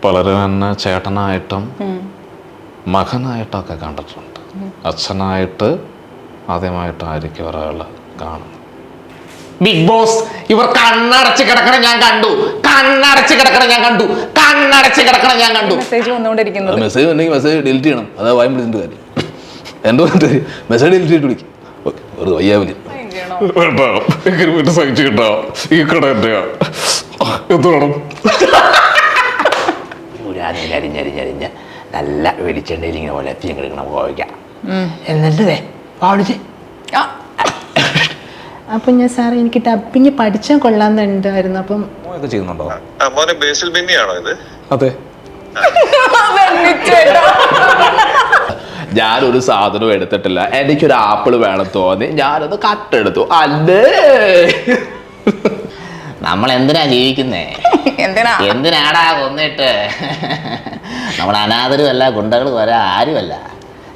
പലരും എന്നെ ചേട്ടനായിട്ടും മകനായിട്ടൊക്കെ കണ്ടിട്ടുണ്ട്. അച്ഛനായിട്ട് ആദ്യമായിട്ടായിരിക്കും ഒരാൾ കാണുന്നത്. ബിഗ് ബോസ് ഇവർ കണ്ണടച്ച് കിടക്കണ ഞാൻ കണ്ടു. മെസ്സേജ് വന്നുകൊണ്ടിരിക്കുന്നത്. മെസ്സേജ് ഉണ്ടെങ്കിൽ മെസ്സേജ് ഡിലീറ്റ് ചെയ്യണം. അതാ വായും പിടിച്ചിട്ട് കാര്യം. എൻ്റെ മെസ്സേജ് ഡിലീറ്റ് ചെയ്തിട്ട് വിളിക്കും. ഓക്കെ, ഒരു വയ്യാവില്ല. വീട്ടിൽ സഹിച്ചു കിട്ടാ ഈ കട എന്റെയാ എന്ത് വേണം? ഞരിഞ്ഞ നല്ല വെളിച്ചെണ്ണയിൽ ഇങ്ങനെ പോലെ എത്തിയെടുക്കണം പോയിക്കാം. എന്നിട്ട് പാടിച്ച് അപ്പൊ ഞാൻ സാർ എനിക്ക് ഡബിങ് പഠിച്ചാൽ കൊള്ളാന്നുണ്ടായിരുന്നു. അപ്പം ചെയ്യുന്നുണ്ടോ? ബേസിൽ ബെന്നിയാണോ ഇത്? അതെ. ഞാനൊരു സാധനവും എടുത്തിട്ടില്ല. എനിക്കൊരു ആപ്പിൾ വേണം തോന്നി, ഞാനത് കട്ടെടുത്തു. അല്ലേ നമ്മൾ എന്തിനാ ജീവിക്കുന്നേ? എന്തിനാടാ കൊന്നിട്ട്? നമ്മൾ അനാഥരുമല്ല, ഗുണ്ടകളും വരാ ആരുമല്ല.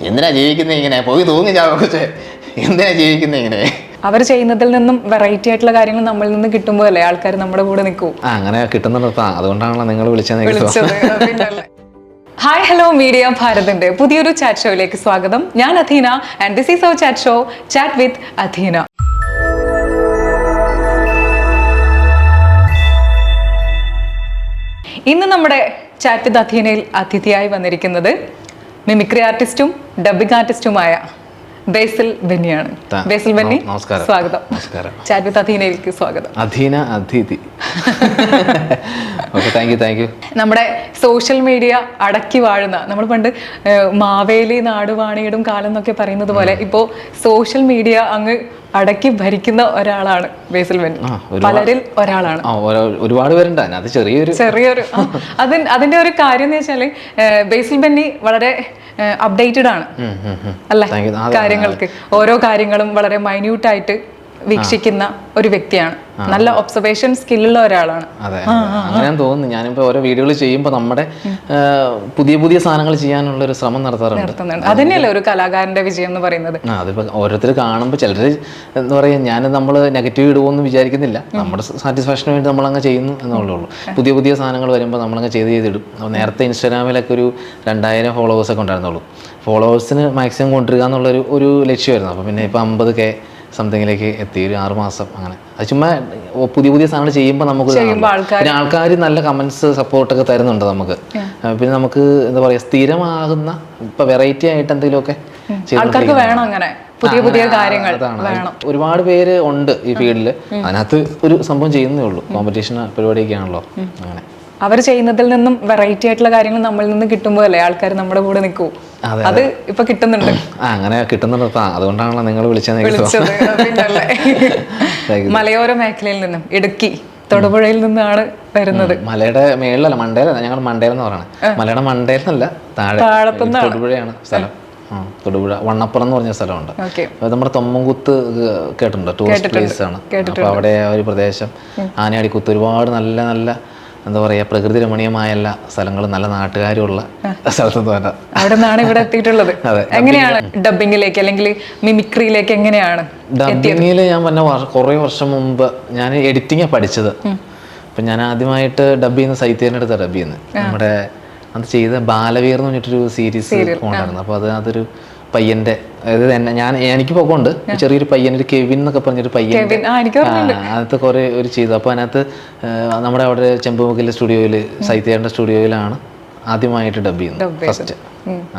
എന്തിനാ ജീവിക്കുന്നേ ഇങ്ങനെ? പോയി തൂങ്ങി ചാവേ. എന്തിനാ ജീവിക്കുന്നേ ഇങ്ങനെ? അവർ ചെയ്യുന്നതിൽ നിന്നും വെറൈറ്റി ആയിട്ടുള്ള കാര്യങ്ങൾ നമ്മളിൽ നിന്ന് കിട്ടുമ്പോൾ അല്ലേ ആൾക്കാർ നമ്മുടെ കൂടെ നിൽക്കൂ. അങ്ങനെ കിട്ടുന്നുണ്ട്. അതുകൊണ്ടാണല്ലോ നിങ്ങൾ വിളിച്ചത്. ഹായ് ഹലോ മീഡിയ ഭാരതിന്റെ പുതിയൊരു ചാറ്റ് ഷോയിലേക്ക് സ്വാഗതം. ഞാൻ Athina and this is our chat show chat with Athina. ഇന്ന് നമ്മുടെ ചാറ്റ് വിത്ത് അഥീനയിൽ അതിഥിയായി വന്നിരിക്കുന്നത് മിമിക്രി ആർട്ടിസ്റ്റും ഡബിംഗ് ആർട്ടിസ്റ്റുമായ ബേസിൽ ബെന്നിയാണ്. ബേസിൽ ബെന്നി, സ്വാഗതം. ചാറ്റ് വിത്ത് അഥീനയിലേക്ക് സ്വാഗതം. അധീന അതിഥി. Okay, thank you. നമ്മുടെ സോഷ്യൽ മീഡിയ അടക്കി വാഴുന്ന, നമ്മൾ പണ്ട് മാവേലി നാടുവാണിയിടും കാലം എന്നൊക്കെ പറയുന്നത് പോലെ ഇപ്പോ സോഷ്യൽ മീഡിയ അങ്ങ് അടക്കി ഭരിക്കുന്ന ഒരാളാണ് ബേസിൽ ബെന്നി. പലരിൽ ഒരാളാണ്. ഒരുപാട് പേരുണ്ട്. അത് ചെറിയൊരു അതിന്റെ ഒരു കാര്യം എന്ന് വെച്ചാല് ബേസിൽ ബെന്നി വളരെ അപ്ഡേറ്റഡ് ആണ് അല്ലെ കാര്യങ്ങൾക്ക്. ഓരോ കാര്യങ്ങളും വളരെ മൈന്യൂട്ടായിട്ട് വീക്ഷിക്കുന്ന ഒരു വ്യക്തിയാണ്. നല്ല ഒബ്സർവേഷൻ സ്കില്ലുള്ള ഒരാളാണ്. അതെ, അങ്ങനെ തോന്നുന്നു. ഞാനിപ്പോ ഓരോ വീഡിയോകൾ ചെയ്യുമ്പോൾ നമ്മുടെ പുതിയ സാധനങ്ങൾ ചെയ്യാനുള്ള ഒരു ശ്രമം നടത്താറുണ്ട്. അതന്നെയല്ലേ ഒരു കലാകാരന്റെ വിജയം എന്ന് പറയുന്നത്. അതിപ്പോ ഓരോരുത്തർ കാണുമ്പോൾ ചിലര് എന്താ പറയാ, നമ്മൾ നെഗറ്റീവ് ഇടുവോന്ന് വിചാരിക്കുന്നില്ല. നമ്മുടെ സാറ്റിസ്ഫാക്ഷന് വേണ്ടി നമ്മളങ്ങ് ചെയ്യുന്നു എന്നുള്ളൂ. പുതിയ സാധനങ്ങൾ വരുമ്പോൾ നമ്മളങ്ങ് ചെയ്തിടും. നേരത്തെ ഇൻസ്റ്റാഗ്രാമിലൊക്കെ ഒരു 2000 ഫോളോവേഴ്സൊക്കെ ഉണ്ടായിരുന്നുള്ളൂ. ഫോളോവേഴ്സിന് മാക്സിമം കൊണ്ടുവരിക എന്നുള്ളൊരു ലക്ഷ്യമായിരുന്നു. അപ്പോൾ പിന്നെ ഇപ്പോൾ 50K സംതിങ്ങിലേക്ക് എത്തി. ഒരു 6 മാസം അങ്ങനെ. അത് ചുമ്മാ പുതിയ സാധനങ്ങൾ ചെയ്യുമ്പോൾ നമുക്ക് പിന്നെ ആൾക്കാർ നല്ല കമന്റ്സ് സപ്പോർട്ടൊക്കെ തരുന്നുണ്ട് നമുക്ക്. പിന്നെ നമുക്ക് എന്താ പറയാ, സ്ഥിരമാകുന്ന ഇപ്പൊ വെറൈറ്റി ആയിട്ട് എന്തെങ്കിലുമൊക്കെ ആൾക്കാർക്ക് വേണം. അങ്ങനെ പുതിയ കാര്യങ്ങൾ വേണം. ഒരുപാട് പേര് ഉണ്ട് ഈ ഫീൽഡിൽ. അതിനകത്ത് ഒരു സംഭവം ചെയ്യുന്നേ ഉള്ളൂ. കോമ്പറ്റീഷൻ പരിപാടിയൊക്കെ ആണല്ലോ. അങ്ങനെ അവർ ചെയ്യുന്നതിൽ നിന്നും വെറൈറ്റി ആയിട്ടുള്ള കാര്യങ്ങൾ നമ്മളിൽ നിന്ന് കിട്ടുമ്പോൾ അല്ലേ ആൾക്കാർ നമ്മുടെ കൂടെ നിൽക്കൂ. അത് ഇപ്പൊ കിട്ടുന്നുണ്ട്. അങ്ങനെ കിട്ടുന്നുണ്ട്. അതുകൊണ്ടാണല്ലോ നിങ്ങൾ വിളിച്ചത്. മലയോര മേഖലയിൽ നിന്നും ഇടുക്കി തൊടുപുഴയിൽ നിന്നാണ് വരുന്നത്. മലയുടെ മേളിലല്ല, മണ്ടയിലല്ല. ഞങ്ങൾ മണ്ടയിലെന്ന് പറയണേ. മലയുടെ മണ്ടയിലല്ല, താഴെ തൊടുപുഴയാണ് സ്ഥലം. തൊടുപുഴ വണ്ണപ്പുറം എന്ന് പറഞ്ഞ സ്ഥലമുണ്ട്. നമ്മുടെ തൊമ്മൻകുത്ത് കേട്ടിട്ടുണ്ട്, ടൂറിസ്റ്റ് പ്ലേസ് ആണ്. അപ്പൊ അവിടെ ഒരു പ്രദേശം ആനയാടിക്കുത്ത് ഒരുപാട് നല്ല നല്ല എന്താ പറയാ, പ്രകൃതി രമണീയമായ എല്ലാ സ്ഥലങ്ങളും നല്ല നാട്ടുകാരുള്ള സ്ഥലത്തു തന്നെ. അവിടെ നിന്നാണ് ഇവിടെ എത്തിയിട്ടുള്ളത്. എങ്ങനെയാണ് ഡബിങ്ങിലേക്ക് അല്ലെങ്കിൽ മിമിക്രിയിലേക്ക് എങ്ങനെയാണ്? ഡബിങ്ങിൽ ഞാൻ പറഞ്ഞ കുറേ വർഷം മുമ്പ് ഞാൻ എഡിറ്റിംഗാണ് പഠിച്ചത്. അപ്പം ഞാൻ ആദ്യമായിട്ട് ഡബ് ചെയ്യുന്ന സൈത്യൻ്റെ അടുത്ത് ഡബ് ചെയ്യുന്നത്. നമ്മുടെ അത് ചെയ്ത ബാലവീർ എന്ന് പറഞ്ഞിട്ടൊരു സീരീസ് ഉണ്ടായിരുന്നു. അപ്പോൾ അതൊരു പയ്യന്റെ, അതായത് എനിക്ക് പോകൊണ്ട് ചെറിയൊരു പയ്യൻ, ഒരു കെവിൻ എന്നൊക്കെ പറഞ്ഞൊരു പയ്യൻ, അതിനകത്ത് കുറെ ഒരു ചെയ്തു. അപ്പോൾ അതിനകത്ത് നമ്മുടെ അവിടെ ചെമ്പുമുക്കിലെ സ്റ്റുഡിയോയിൽ, സൈത്യയുടെ സ്റ്റുഡിയോയിലാണ് ആദ്യമായിട്ട് ഡബ് ചെയ്യുന്നത് ഫസ്റ്റ്.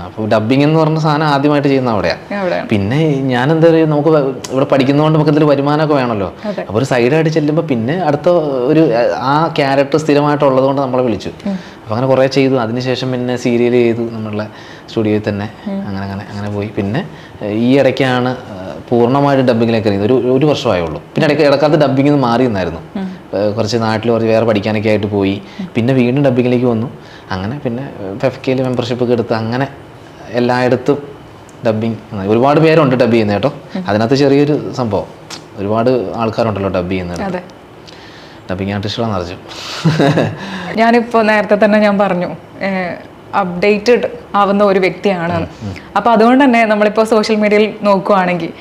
അപ്പോൾ ഡബിങ് എന്ന് പറഞ്ഞ സാധനം ആദ്യമായിട്ട് ചെയ്യുന്ന അവിടെയാണ്. പിന്നെ ഞാൻ എന്താ പറയുക, നമുക്ക് ഇവിടെ പഠിക്കുന്നതുകൊണ്ട് നമുക്ക് എന്തെങ്കിലും വരുമാനമൊക്കെ വേണമല്ലോ. അപ്പോൾ ഒരു സൈഡായിട്ട് ചെല്ലുമ്പോൾ പിന്നെ അടുത്ത ഒരു ആ ക്യാരക്ടർ സ്ഥിരമായിട്ടുള്ളത് കൊണ്ട് നമ്മളെ വിളിച്ചു. അപ്പോൾ അങ്ങനെ കുറേ ചെയ്തു. അതിനുശേഷം പിന്നെ സീരിയൽ ചെയ്തു നമ്മളുടെ സ്റ്റുഡിയോയിൽ തന്നെ. അങ്ങനെ പോയി. പിന്നെ ഈ ഇടയ്ക്കാണ് പൂർണ്ണമായിട്ട് ഡബിങ്ങിലേക്ക് ഇറങ്ങിയത്. ഒരു വർഷമായുള്ളൂ. പിന്നെ ഇടക്കാലത്ത് ഡബിങ്ങിൽ നിന്ന് മാറി നിന്നായിരുന്നു. കുറച്ച് നാട്ടിൽ വേറെ പഠിക്കാനൊക്കെ ആയിട്ട് പോയി. പിന്നെ വീണ്ടും ഡബിങ്ങിലേക്ക് വന്നു. അങ്ങനെ പിന്നെ FKയിൽ മെമ്പർഷിപ്പ് ഒക്കെ എടുത്ത് അങ്ങനെ എല്ലായിടത്തും ഡബിങ്. ഒരുപാട് പേരുണ്ട് ഡബ് ചെയ്യുന്നത് കേട്ടോ. അതിനകത്ത് ചെറിയൊരു സംഭവം, ഒരുപാട് ആൾക്കാരുണ്ടല്ലോ ഡബ് ചെയ്യുന്നത്. ഡബിങ് ആർട്ടിസ്റ്റുകളാണ് നിറച്ചു. ഞാനിപ്പോൾ നേരത്തെ തന്നെ ഞാൻ പറഞ്ഞു അപ്ഡേറ്റഡ് ആവുന്ന ഒരു വ്യക്തിയാണ്. അപ്പോൾ അതുകൊണ്ട് തന്നെ നമ്മളിപ്പോൾ സോഷ്യൽ മീഡിയയിൽ നോക്കുകയാണെങ്കിൽ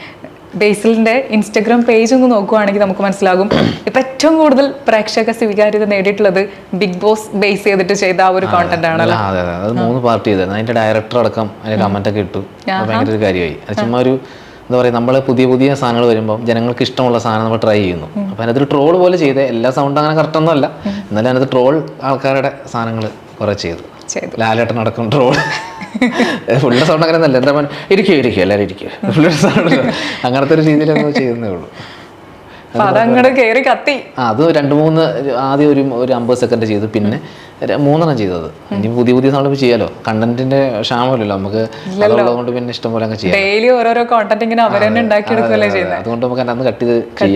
ബേസിലിന്റെ ഇൻസ്റ്റഗ്രാം പേജ് ഒന്ന് നോക്കുവാണെങ്കിൽ നമുക്ക് മനസ്സിലാകും ഇപ്പൊ ഏറ്റവും കൂടുതൽ പ്രേക്ഷക സ്വീകാര്യത നേടിയിട്ടുള്ളത് ബിഗ് ബോസ് ബേസ് ചെയ്തിട്ട് ചെയ്ത ആ ഒരു കോണ്ടന്റ് ആണല്ലോ. അതെ അതെ, അത് 3 പാർട്ടി ചെയ്തായിരുന്നു. അതിന്റെ ഡയറക്ടർ അടക്കം അതിന്റെ കമന്റ് ഒക്കെ ഇട്ടു. അത് ഭയങ്കര ഒരു കാര്യമായി. അത് ചുമ്മാ ഒരു എന്താ പറയുക, നമ്മൾ പുതിയ സാധനങ്ങൾ വരുമ്പോൾ ജനങ്ങൾക്ക് ഇഷ്ടമുള്ള സാധനം നമ്മൾ ട്രൈ ചെയ്യുന്നു. അപ്പം അതിനകത്തൊരു ട്രോൾ പോലെ ചെയ്തേ, എല്ലാ സൗണ്ട് അങ്ങനെ കറക്റ്റൊന്നും അല്ല, എന്നാലും അതിനകത്ത് ട്രോൾ ആൾക്കാരുടെ സാധനങ്ങൾ കുറേ ചെയ്തു. ലാലേട്ടൻ അടക്കം ട്രോൾ പുള്ളിയുടെ സൗണ്ട് അങ്ങനെ ഒന്നല്ല, എന്താ ഇരിക്കുക എല്ലാവരും ഇരിക്കുക, പുള്ളിയുടെ സൗണ്ട് അങ്ങനത്തെ ഒരു രീതിയിൽ ചെയ്യുന്നേ ഉള്ളൂ. അതങ്ങോട്ട് കേറി കത്തി. അത് 2-3 ആദ്യം ഒരു 50 സെക്കൻഡ് ചെയ്തു, പിന്നെ 3 ചെയ്തത്. ഇനി പുതിയ സാധനം ചെയ്യാലോ, കണ്ടന്റിന്റെ ക്ഷാമമില്ലല്ലോ നമുക്ക്, അതുകൊണ്ട് പിന്നെ ഇഷ്ടംപോലെ അങ്ങ് ചെയ്യാം. ഡെയിലി ഓരോരോ കോണ്ടന്റ് ഇങ്ങനെ അവർ തന്നെ ഉണ്ടാക്കിയെടുക്കുകയല്ലേ ചെയ്യുന്നത്. അതുകൊണ്ട് നമുക്ക് അന്ന് കട്ട്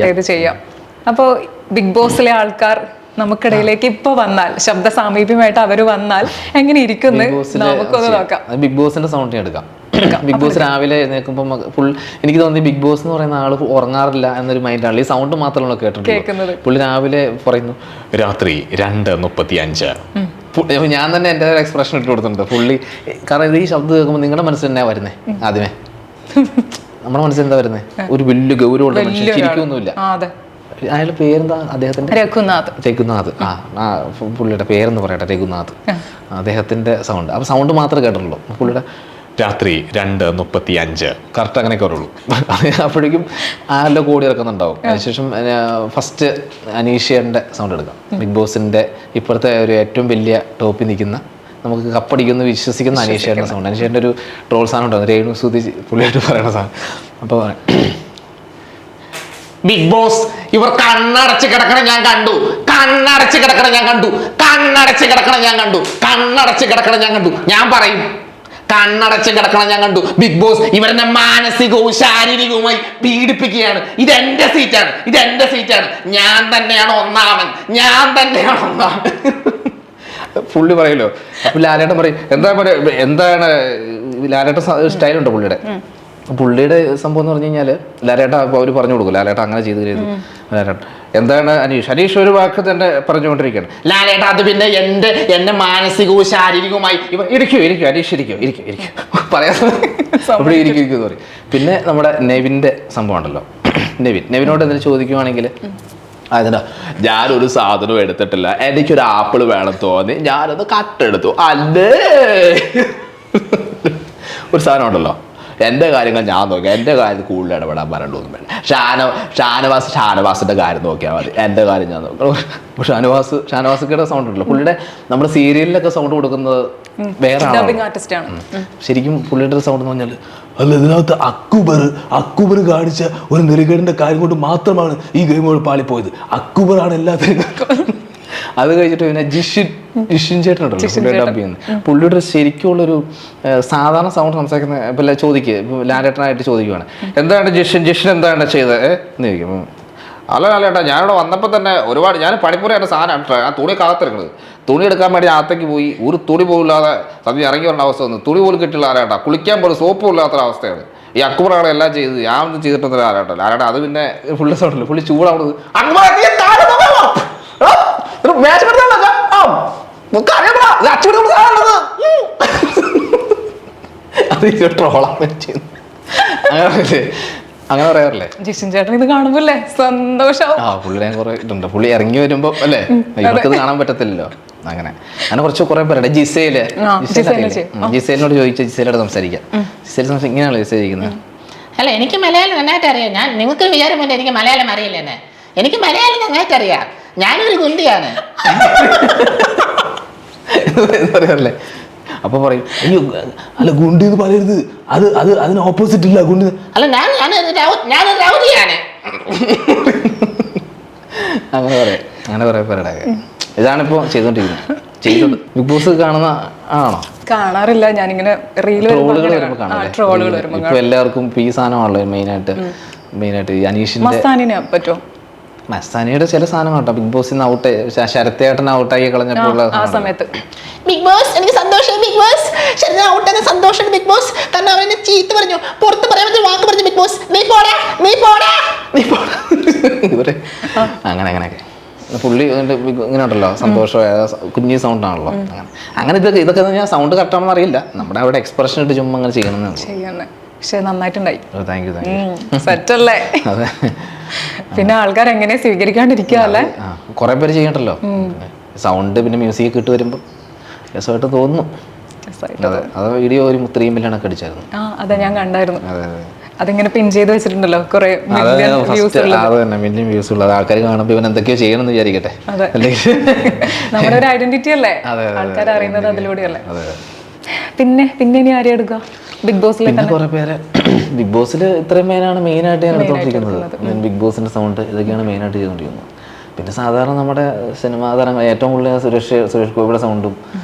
ചെയ്ത് ചെയ്യാം. അപ്പോൾ ബിഗ് ബോസിലെ ആൾക്കാർ നമുക്കിടയിലേക്ക് ഇപ്പൊ വന്നാൽ, ശബ്ദ സാമീപ്യമായിട്ട് അവര് വന്നാൽ എങ്ങനെ ഇരിക്കുന്നു നമുക്കൊന്ന് നോക്കാം. ബിഗ് ബോസിന്റെ സൗണ്ട് എടുക്കാം. ബിഗ് ബോസ് രാവിലെ എഴുന്നേൽക്കുമ്പോൾ എനിക്ക് തോന്നി ബിഗ് ബോസ് എന്ന് പറയുന്ന ആള് ഉറങ്ങാറില്ല എന്നൊരു മൈൻഡാണ്. ഈ സൗണ്ട് മാത്രമല്ല കേട്ടിട്ടുള്ളത്. പുള്ളി രാവിലെ പറയുന്നു രാത്രി 2:35. ഞാൻ തന്നെ എൻ്റെ എക്സ്പ്രഷൻ ഇട്ട് കൊടുത്തിട്ടുണ്ട് പുള്ളി. കാരണം ഈ ശബ്ദം കേൾക്കുമ്പോൾ നിങ്ങളുടെ മനസ്സിൽ തന്നെയാ വരുന്നേ. ആദ്യമേ നമ്മുടെ മനസ്സിൽ എന്താ വരുന്നേ, ഒരു വലിയ ഗൗരവമുള്ള മനുഷ്യൻ, ശരിക്കൊന്നുമില്ല. അയാളുടെ പേരെന്താ, അദ്ദേഹത്തിന്റെ രഘുനാഥ്. പുള്ളിയുടെ പേരെന്ന് പറയട്ടെ, രഘുനാഥ്. അദ്ദേഹത്തിന്റെ സൗണ്ട്, അപ്പൊ സൗണ്ട് മാത്രമേ കേട്ടിട്ടുള്ളൂ. പുള്ളിയുടെ രാത്രി 2:35 കറക്റ്റ് അങ്ങനെയൊക്കെ വരുള്ളൂ. അപ്പോഴേക്കും ആരെല്ലാം കൂടി ഇറക്കുന്നുണ്ടാവും. അതിനുശേഷം ഫസ്റ്റ് അനീഷ്യന്റെ സൗണ്ട് എടുക്കാം. ബിഗ് ബോസിന്റെ ഇപ്പോഴത്തെ ഒരു ഏറ്റവും വലിയ ടോപ്പിൽ നിൽക്കുന്ന, നമുക്ക് കപ്പടിക്കുന്നു വിശ്വസിക്കുന്ന അനീഷ്യന്റെ സൗണ്ട്. അനീഷ്യന്റെ ഒരു ട്രോൾ സാധനം ഉണ്ടാകും, രേണു സുധി പുള്ളിയായിട്ട് പറയുന്ന സാധനം. അപ്പോൾ ബിഗ് ബോസ് ഇവർ കണ്ണടച്ച് കിടക്കണം ഞാൻ കണ്ടു, കണ്ണടച്ച് കിടക്കണം ഞാൻ കണ്ടു, കണ്ണടച്ച് കിടക്കണം ഞാൻ കണ്ടു, കണ്ണടച്ച് കിടക്കണം ഞാൻ കണ്ടു. ഞാൻ പറയും കണ്ണടച്ച് കിടക്കണം ഞാൻ കണ്ടു. ബിഗ് ബോസ് ഇവരെന്നെ മാനസികവും ശാരീരികവുമായി പീഡിപ്പിക്കുകയാണ്. ഇതെന്റെ സീറ്റാണ്, ഇതെന്റെ സീറ്റാണ്. ഞാൻ തന്നെയാണ് ഒന്നാമൻ, ഞാൻ തന്നെയാണ് ഒന്നാമൻ. പുള്ളി പറയല്ലോ. അപ്പൊ ലാലേട്ടൻ പറയും എന്താണ് ലാലേട്ടൻ സ്റ്റൈലുണ്ട് പുള്ളിയുടെ സംഭവം എന്ന് പറഞ്ഞു കഴിഞ്ഞാൽ, ലാലേട്ട അവർ പറഞ്ഞു കൊടുക്കും, ലാലേട്ട അങ്ങനെ ചെയ്തു ലാലേട്ടൻ എന്താണ് അനീഷ് ഒരു വാക്ക് തന്നെ പറഞ്ഞുകൊണ്ടിരിക്കുകയാണ്. ലാലേട്ട അത് പിന്നെ എന്നെ മാനസികവും ശാരീരികവുമായി ഇരിക്കും അനീഷ് ഇരിക്കും പറയാതെ ഇരിക്കും പറയും. പിന്നെ നമ്മുടെ നെവിൻ്റെ സംഭവം ഉണ്ടല്ലോ, നെവിനോട് എന്തെങ്കിലും ചോദിക്കുവാണെങ്കിൽ അതിനാ ഞാനൊരു സാധനം എടുത്തിട്ടില്ല, എനിക്കൊരു ആപ്പിൾ വേണം തോന്നി ഞാനത് കട്ടെടുത്തു, അല്ലേ ഒരു സാധനം ഉണ്ടല്ലോ, എൻ്റെ കാര്യങ്ങൾ ഞാൻ നോക്കാം, എൻ്റെ കാര്യം കൂടുതൽ ഇടപെടാൻ പറയണ്ടൊന്നും വേണ്ട. ഷാനവാസിൻ്റെ കാര്യം നോക്കിയാൽ മതി, എൻ്റെ കാര്യം ഞാൻ നോക്കാം. ഷാനവാസിയുടെ സൗണ്ട് ഉണ്ടല്ലോ, പുള്ളിയുടെ നമ്മുടെ സീരിയലിലൊക്കെ സൗണ്ട് കൊടുക്കുന്നത് വേറെ ആളാണ്. ശരിക്കും പുള്ളിയുടെ സൗണ്ട് എന്ന് പറഞ്ഞാൽ അല്ല, ഇതിനകത്ത് അക്ബർ കാണിച്ച ഒരു നെറുകേടിന്റെ കാര്യം കൊണ്ട് മാത്രമാണ് ഈ ഗെയിമുകൾ പാളിപ്പോയത്. അക്ബറാണ് എല്ലാത്തിനും. അത് കഴിഞ്ഞിട്ട് പിന്നെ ജിഷിൻ ചേട്ടൻ ഉണ്ടല്ലോ പുള്ളിയുടെ ഡബ് ചെയ്യുന്നത്. പുള്ളിയുടെ ശരിക്കുള്ളൊരു സാധാരണ സൗണ്ട് സംസാരിക്കുന്ന ഇപ്പം ചോദിക്കുക, ലാലേട്ടനായിട്ട് ചോദിക്കുവാണ് എന്താണ് ജിഷിൻ എന്താണ് ചെയ്തത് എന്ന് ചോദിക്കും. അല്ല ലാലേട്ടാ, ഞാനിവിടെ വന്നപ്പോൾ തന്നെ ഒരുപാട് ഞാൻ പണിപ്പുരയായിട്ട് സാധനം ആ തുണി കാത്തിരിക്കുന്നത്, തുണി എടുക്കാൻ വേണ്ടി അകത്തേക്ക് പോയി ഒരു തുണി പോലില്ലാതെ സദ്യ ഇറങ്ങി വരേണ്ട അവസ്ഥ വന്നു. തുണി പോലും കിട്ടില്ല ലാലേട്ടാ, കുളിക്കാൻ പോലും സോപ്പും ഇല്ലാത്തൊരവസ്ഥയാണ്. ഈ അക്ബറാണ് എല്ലാം ചെയ്തത്, ഞാൻ ഒന്നും ചെയ്തിട്ടൊന്നും ലാലേട്ടാ. അത് പിന്നെ പുള്ളി സൗണ്ടില്ല, പുള്ളി ചൂടാവുന്നത് അങ്ങനെ പറയാറില്ലേ ജിഷിൻ ചേട്ടൻ ഇത് കാണുമ്പോല്ലേ സന്തോഷം. പുള്ളി ഞാൻ കുറെ ഇട്ടുണ്ട്, പുള്ളി ഇറങ്ങി വരുമ്പോ അല്ലേ, ഇവർക്കത് കാണാൻ പറ്റത്തില്ലല്ലോ. അങ്ങനെ കുറെ പേരുടെ ജിസേലിനോട് ചോദിച്ചാൽ ജിസേലോട് സംസാരിക്കാം. ജിസേൽ ഇങ്ങനെയാണല്ലോ ജിസേൽ ഇരിക്കുന്നത്. അല്ല, എനിക്ക് മലയാളം നന്നായിട്ട് അറിയാം. ഞാൻ നിങ്ങൾക്ക് വിചാരമില്ല എനിക്ക് മലയാളം അറിയില്ല എന്നെ. എനിക്ക് മലയാളം നന്നായിട്ട് അറിയാം, ഞാനൊരു ഗുണ്ടിയാണ്. പറയാറില്ലേ, അപ്പൊ പറയും അയ്യോ അല്ല ഗുണ്ടി എന്ന് പറയരുത്, അതിന് ഓപ്പോസിറ്റ് ഇല്ല ഗുണ്ടി. അല്ല ഞാനൊരു രൗഡിയാണ്. അങ്ങനെ പറയാം പേരുടെ. ഇതാണിപ്പോ ചെയ്തത്. ബിഗ് ബോസ് കാണുന്ന ആണോ? കാണാറില്ല, ഞാനിങ്ങനെ ട്രോളുകൾ വരുമ്പോൾ കാണാം. ഇപ്പൊ എല്ലാവർക്കും ഈ സാധനമാണല്ലോ മെയിനായിട്ട് അനീഷിന്റെ പറ്റുമോ. മസ്താനിയുടെ ചില സാധനങ്ങളാട്ടോ ബിഗ് ബോസിൽ നിന്ന് ഔട്ട്, ശരത്തേട്ടൻ ഔട്ടായി കളഞ്ഞപ്പോൾ ആ സമയത്ത് ബിഗ് ബോസ് എനിക്ക് സന്തോഷം, ബിഗ് ബോസ് ശരത് ഔട്ടായ സന്തോഷം ബിഗ് ബോസ്. കാരണം അവരെന്നെ ചീത്ത പറഞ്ഞു, പുറത്ത് പറയാൻ പറ്റിയ വാക്ക് പറഞ്ഞു ബിഗ് ബോസ്, നീ പോടാ ഇവര് അങ്ങനെയൊക്കെ പുള്ളി ഇങ്ങനെ ഉണ്ടല്ലോ, സന്തോഷമായ കുഞ്ഞി സൗണ്ട് ആണല്ലോ. അങ്ങനെ ഇതൊക്കെ ഞാൻ സൗണ്ട് കറക്റ്റാണെന്ന് അറിയില്ല, നമ്മുടെ അവിടെ എക്സ്പ്രഷൻ ഇട്ട് ചുമ്മാ അങ്ങനെ ചെയ്യണമെന്ന്. പക്ഷെ നന്നായിട്ടുണ്ടായി. Thank you. സെറ്റല്ലേ? അതെ. പിന്നെ ആൾക്കാർ എങ്ങനെ സ്വീകരിക്കാണ്ടിരിക്കുക അല്ലേ? കുറെ പേര് ചെയ്യണ്ടല്ലോ. സൗണ്ട് പിന്നെ മ്യൂസിക് ഇട്ട് വരുമ്പോൾ രസമായിട്ട് തോന്നുന്നു. അതെ, അത് വീഡിയോ ഒരു 3 മില്യൺ ഒക്കെ അടിച്ചായിരുന്നു. അതെ, ഞാൻ കണ്ടായിരുന്നു. അതെ അതെ, അതിങ്ങനെ പിൻ ചെയ്ത് വെച്ചിട്ടുണ്ടല്ലോ കുറെ മില്യൺ വ്യൂസ് ഉള്ളത്. ആൾക്കാർ കാണുമ്പോൾ ഇവൻ എന്തൊക്കെയോ ചെയ്യണമെന്ന് വിചാരിക്കട്ടെ. നമ്മുടെ ഒരു ഐഡന്റിറ്റി അല്ലേ ആൾക്കാർ അറിയുന്നത് അതിലൂടെയല്ലേ. പിന്നെ ഇനി ആരെയും എടുക്കുക? ബിഗ് ബോസിൽ കുറെ പേര് ബിഗ് ബോസിൽ ഇത്രയും പേരാണ് മെയിനായിട്ട് ഞാൻ എടുത്തോണ്ടിരിക്കുന്നത്. ബിഗ് ബോസിന്റെ സൗണ്ട് ഇതൊക്കെയാണ് മെയിനായിട്ട് ചെയ്തുകൊണ്ടിരിക്കുന്നത്. പിന്നെ സാധാരണ നമ്മുടെ സിനിമാ താരങ്ങൾ ഏറ്റവും കൂടുതൽ സുരേഷ് ഗോപിയുടെ സൗണ്ടും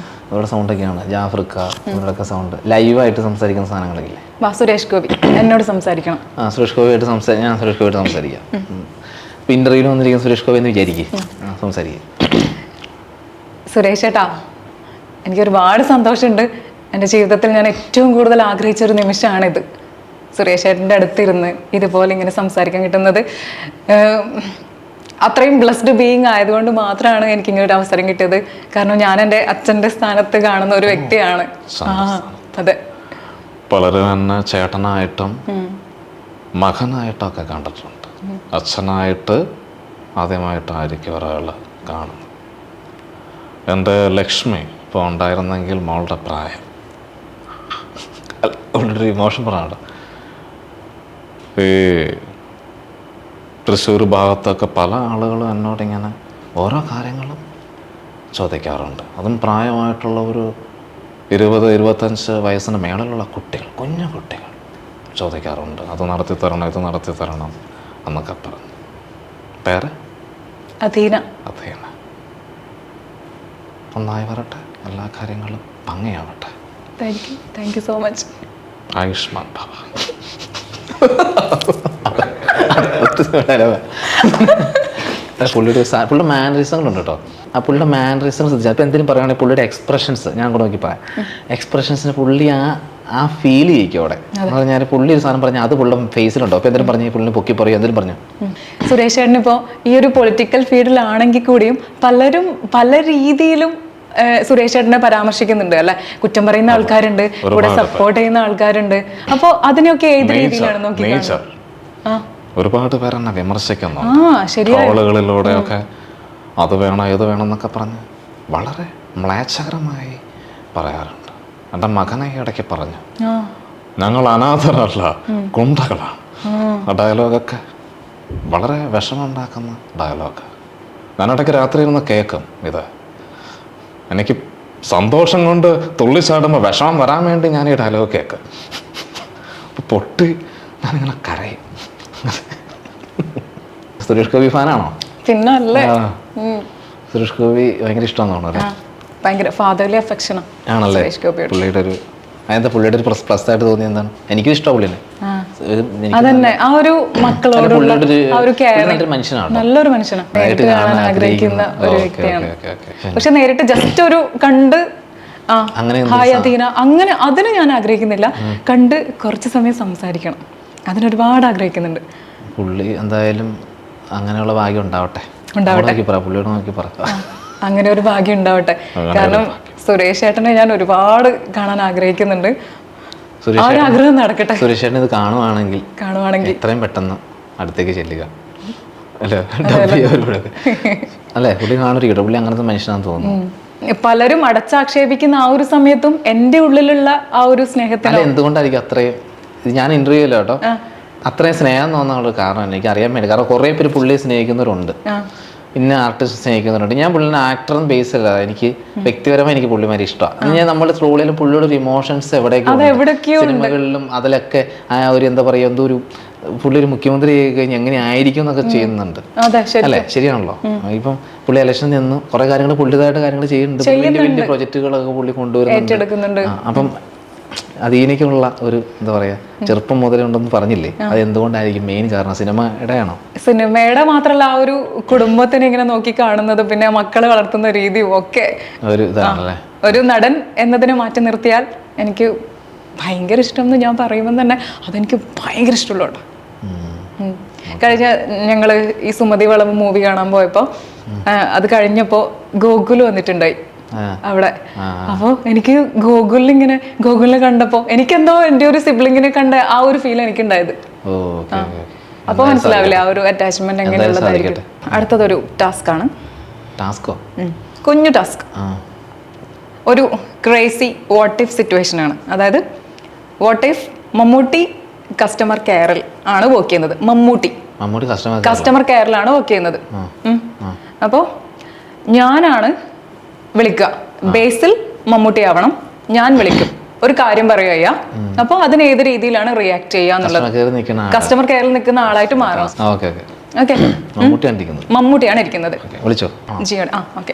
അവരുടെ സൗണ്ടൊക്കെയാണ്. ജാഫ്രിക്ക ഇവരുടെയൊക്കെ സൗണ്ട് ലൈവായിട്ട് സംസാരിക്കുന്ന സാധനങ്ങളൊക്കെ. സുരേഷ് ഗോപി എന്നോട് സംസാരിക്കണം. സുരേഷ് ഗോപിയായിട്ട് ഞാൻ സുരേഷ് ഗോപിയായിട്ട് സംസാരിക്കാം. ഇപ്പം ഇന്റർവ്യൂവിൽ വന്നിരിക്കുന്ന സുരേഷ് ഗോപി എന്ന് വിചാരിക്കും, സംസാരിക്കും. സുരേഷ് ചേട്ടാ, എനിക്ക് ഒരുപാട് സന്തോഷമുണ്ട്. എൻ്റെ ജീവിതത്തിൽ ഞാൻ ഏറ്റവും കൂടുതൽ ആഗ്രഹിച്ചൊരു നിമിഷമാണിത്. സുരേഷ് ചേട്ടൻ്റെ അടുത്തിരുന്ന് ഇതുപോലെ ഇങ്ങനെ സംസാരിക്കാൻ കിട്ടുന്നത് അത്രയും ബ്ലെസ്ഡ് ബീയിങ് ആയതുകൊണ്ട് മാത്രമാണ് എനിക്ക് ഇങ്ങനെ ഒരു അവസരം കിട്ടിയത്. കാരണം ഞാൻ എൻ്റെ അച്ഛൻ്റെ സ്ഥാനത്ത് കാണുന്ന ഒരു വ്യക്തിയാണ്. അതെ, പലരും എന്നെ ചേട്ടനായിട്ടും മകനായിട്ടൊക്കെ കണ്ടിട്ടുണ്ട്. അച്ഛനായിട്ട് ആദ്യമായിട്ടായിരിക്കും ഒരാൾ കാണുന്നത്. എൻ്റെ ലക്ഷ്മി ഇപ്പോൾ ഉണ്ടായിരുന്നെങ്കിൽ മോളുടെ പ്രായം. ഒരു ഇമോഷൻ പറയാനുണ്ട്. ഈ തൃശ്ശൂർ ഭാഗത്തൊക്കെ പല ആളുകളും എന്നോടിങ്ങനെ ഓരോ കാര്യങ്ങളും ചോദിക്കാറുണ്ട്. അതും പ്രായമായിട്ടുള്ള ഒരു 20-25 വയസ്സിന് മേളിലുള്ള കുട്ടികൾ, കുഞ്ഞു കുട്ടികൾ ചോദിക്കാറുണ്ട്. അത് നടത്തി തരണം, ഇത് നടത്തി തരണം എന്നൊക്കെ പറഞ്ഞു. പേര് അധീന. ഒന്നായി വരട്ടെ, എല്ലാ കാര്യങ്ങളും ഭംഗിയാവട്ടെ. Thank you so much. ആയുഷ്മാൻ ഭവ. പുള്ളിയുടെ മാനറിസങ്ങളുണ്ട് കേട്ടോ. ആ പുള്ളിയുടെ മാനറിസം ശ്രദ്ധിച്ചാൽ അപ്പോൾ എന്തെങ്കിലും പറയുകയാണെങ്കിൽ പുള്ളിയുടെ എക്സ്പ്രഷൻസ് ഞാൻ കൂടെ നോക്കി പറയാം. എക്സ്പ്രഷൻസിന് പുള്ളി ആ ഫീൽ ചെയ്യിക്കും അവിടെ. ഞാൻ പുള്ളി ഒരു സാധനം പറഞ്ഞാൽ അത് പുള്ളിയുടെ ഫേസിലുണ്ടോ. അപ്പോൾ എന്തെങ്കിലും പറഞ്ഞാൽ പുള്ളിനെ പൊക്കി പറയും, എന്തെങ്കിലും പറഞ്ഞു. സുരേഷ് ചേട്ടൻ ഇപ്പോൾ ഈ ഒരു പൊളിറ്റിക്കൽ ഫീൽഡിലാണെങ്കിൽ കൂടിയും പലരും പല രീതിയിലും സുരേഷ് ചേട്ടനെ പരാമർശിക്കുന്നുണ്ട് അല്ലെ. കുറ്റം പറയുന്ന ആൾക്കാരുണ്ട്, കൂടെ സപ്പോർട്ട് ചെയ്യുന്ന ആൾക്കാരുണ്ട്. അപ്പോൾ അതിനൊക്കെ ഏത് രീതിയിലാണ് നോക്കി? ഒരുപാട് പേരെന്നെ വിമർശിക്കുന്നു ട്രോളുകളിലൂടെയൊക്കെ. അത് വേണം ഇത് വേണം എന്നൊക്കെ പറഞ്ഞ് വളരെ മ്ലേച്ഛകരമായി പറയാറുണ്ട്. എൻ്റെ മകനെ ഇടയ്ക്ക് പറഞ്ഞു, ഞങ്ങൾ അനാഥരല്ല, ഗുണ്ടകളാണ്. ആ ഡയലോഗൊക്കെ വളരെ വിഷമമുണ്ടാക്കുന്ന ഡയലോഗ്. ഞാനിടയ്ക്ക് രാത്രി ഇരുന്ന് കേൾക്കും ഇത്. എനിക്ക് സന്തോഷം കൊണ്ട് തുള്ളിച്ചാടുമ്പോൾ വിഷമം വരാൻ വേണ്ടി ഞാൻ ഈ ഡയലോഗ് കേൾക്കും. പൊട്ടി ഞാനിങ്ങനെ കരയും. സുരേഷ് ഗോപി ഫാനാണോ? പിന്നല്ലേ. സുരേഷ് ഗോപി ഭയങ്കര ഇഷ്ടമാണെന്ന് ഭയങ്കര ഫാദർലി അഫെക്ഷൻ ആണല്ലേ പുള്ളിയുടെ ഒരു. അതെന്താ പുള്ളിയുടെ ഒരു പ്ലസ് ആയിട്ട് തോന്നി എന്താണ്? എനിക്കും ഇഷ്ടമാണ് പുള്ളിനെ. അതന്നെ, ആ ഒരു മക്കളോടുള്ള ആ ഒരു കെയറിംഗ് മനുഷ്യനാണ്, നല്ലൊരു മനുഷ്യനാണ്. നേരിട്ട് കാണാൻ ആഗ്രഹിക്കുന്ന ഒരു വ്യക്തിയാണ്. പക്ഷെ നേരിട്ട് ജസ്റ്റ് ഒരു കണ്ട് ഹായ് അധീന അങ്ങനെ അതിന് ഞാൻ ആഗ്രഹിക്കുന്നില്ല. കണ്ട് കുറച്ച് സമയം സംസാരിക്കണം, അതിനൊരുപാട് ആഗ്രഹിക്കുന്നുണ്ട്. പുള്ളി എന്തായാലും അങ്ങനെയുള്ള ഭാഗ്യം ഉണ്ടാവട്ടെ. പുള്ളിയോട് നോക്കി പറ, അങ്ങനെ ഒരു ഭാഗ്യം ഉണ്ടാവട്ടെ. കാരണം സുരേഷ് ചേട്ടനെ ഞാൻ ഒരുപാട് കാണാൻ ആഗ്രഹിക്കുന്നുണ്ട്. ആഗ്രഹം നടക്കട്ടെ. സുരേഷ് ചേട്ടൻ ഇത് കാണുവാണെങ്കിൽ എത്രയും പെട്ടെന്ന് അടുത്തേക്ക് ചെല്ലുക അല്ലേ. പുള്ളി കാണുക, പുള്ളി അങ്ങനത്തെ മനുഷ്യനാണെന്ന് തോന്നുന്നു. പലരും അടച്ചാക്ഷേപിക്കുന്ന ആ ഒരു സമയത്തും എൻ്റെ ഉള്ളിലുള്ള ആ ഒരു സ്നേഹത്തിന് എന്തുകൊണ്ടായിരിക്കും അത്രയും, ഞാൻ ഇന്റർവ്യൂ ഇല്ല കേട്ടോ, അത്രയും സ്നേഹം തോന്നാനുള്ള കാരണം എനിക്ക് അറിയാൻ വേണ്ടി. കാരണം കുറേ പേര് പുള്ളിയെ സ്നേഹിക്കുന്നവരുണ്ട്, പിന്നെ ആർട്ടിസ്റ്റ് സ്നേഹിക്കുന്നവരുണ്ട്. ഞാൻ പുള്ളിനെ ആക്ടർ ബേസ് അല്ല, എനിക്ക് വ്യക്തിപരമായി എനിക്ക് പുള്ളിമാരി ഇഷ്ടമാണ്. ഞാൻ നമ്മുടെ സ്ട്രോളിലും പുള്ളിയുടെ ഒരു ഇമോഷൻസ് എവിടെയൊക്കെയോ സിനിമകളിലും അതിലൊക്കെ ആ ഒരു എന്താ പറയുക, എന്തോ ഒരു പുള്ളി ഒരു മുഖ്യമന്ത്രി ആയി കഴിഞ്ഞാൽ എങ്ങനെ ആയിരിക്കും എന്നൊക്കെ ചെയ്യുന്നുണ്ട് അല്ലേ. ശരിയാണല്ലോ. ഇപ്പം പുള്ളി ഇലക്ഷൻ നിന്ന് കുറെ കാര്യങ്ങൾ പുള്ളിതായിട്ട് കാര്യങ്ങൾ ചെയ്യുന്നുണ്ട്. വലിയ വലിയ പ്രൊജക്ടുകളൊക്കെ പുള്ളി കൊണ്ടുവരുന്നുണ്ട്. അപ്പം അധീനയ്ക്കുള്ള ഒരു എന്താ പറയാ ചെറുപ്പം മുതലേ ഉണ്ടെന്ന് പറഞ്ഞില്ലേ, അത് എന്തുകൊണ്ടായിരിക്കും? മെയിൻ കാരണം സിനിമയുടെ ആണോ? സിനിമയുടെ മാത്രമല്ല, ആ ഒരു കുടുംബത്തിനെ ഇങ്ങനെ നോക്കി കാണുന്നത്, പിന്നെ മക്കളെ വളർത്തുന്ന രീതിയും ഒക്കെ ഒരു ഇതാണല്ലേ. ഒരു നടൻ എന്നതിനെ മാറ്റി നിർത്തിയാൽ എനിക്ക് ഭയങ്കര ഇഷ്ടം എന്ന് ഞാൻ പറയുമ്പോൾ തന്നെ അതെനിക്ക് ഭയങ്കര ഇഷ്ടമുള്ളൂ. കഴിഞ്ഞ ഞങ്ങള് ഈ സുമതി വളവ് മൂവി കാണാൻ പോയപ്പോൾ അത് കഴിഞ്ഞപ്പോൾ ഗോകുൽ വന്നിട്ടുണ്ടായി. അവിടെ. അപ്പൊ എനിക്ക് ഗൂഗിളിൽ കണ്ടപ്പോ എനിക്കെന്തോ എൻ്റെ ഒരു സിബ്ലിങ്ങിനെ കണ്ട ആ ഒരു ഫീൽ എനിക്കുണ്ടായത്. അപ്പൊ മനസ്സിലാവില്ലേ ആ ഒരു അറ്റാച്ച്മെന്റ് എങ്ങനെയുള്ളതായിരിക്കും. അടുത്തതൊരു ടാസ്ക് ആണ്. ടാസ്കോ? കുഞ്ഞു ടാസ്ക്. ഒരു ക്രേസി വാട്ട് ഇഫ് സിറ്റുവേഷൻ ആണ്. അതായത് വാട്ട് ഇഫ് മമ്മൂട്ടി കസ്റ്റമർ കെയറിൽ ആണ് വർക്ക് ചെയ്യുന്നത്. മമ്മൂട്ടി കസ്റ്റമർ കെയറിലാണ് വർക്ക് ചെയ്യുന്നത്. അപ്പോൾ ഞാനാണ് വിളിക്കുക. ബേസിൽ മമ്മൂട്ടി ആവണം, ഞാൻ വിളിക്കും, ഒരു കാര്യം പറയുക. അപ്പോൾ അതിന് ഏത് രീതിയിലാണ് റിയാക്ട് ചെയ്യുക എന്നുള്ളത് കസ്റ്റമർ കെയറിൽ നിൽക്കുന്ന ആളായിട്ട് മാറണം. ഓക്കെ, മമ്മൂട്ടിയാണ് ഇരിക്കുന്നത്. Jio. Okay.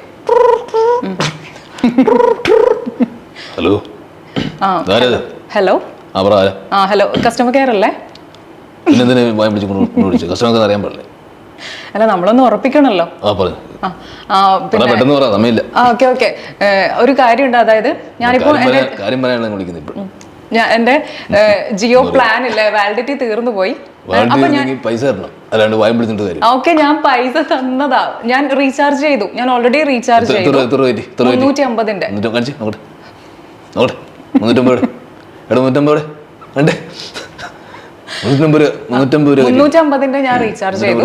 Hello. Hello. Hello, customer care അല്ലേ? അല്ല, നമ്മളൊന്ന് ഉറപ്പിക്കണല്ലോ. Okay okay. ഒരു കാര്യമുണ്ട്. അതായത് ഞാനിപ്പോ എന്റെ ജിയോ പ്ലാൻ ഇല്ലേ, വാലിഡിറ്റി തീർന്നു പോയി. ഓക്കെ, ഞാൻ പൈസ തന്നതാ. ഞാൻ റീചാർജ് ചെയ്തു. ഞാൻ ഓൾറെഡി റീചാർജ് ചെയ്തു. 350ന്റെ. 350ന്റെ ഞാൻ റീചാർജ് ചെയ്തു.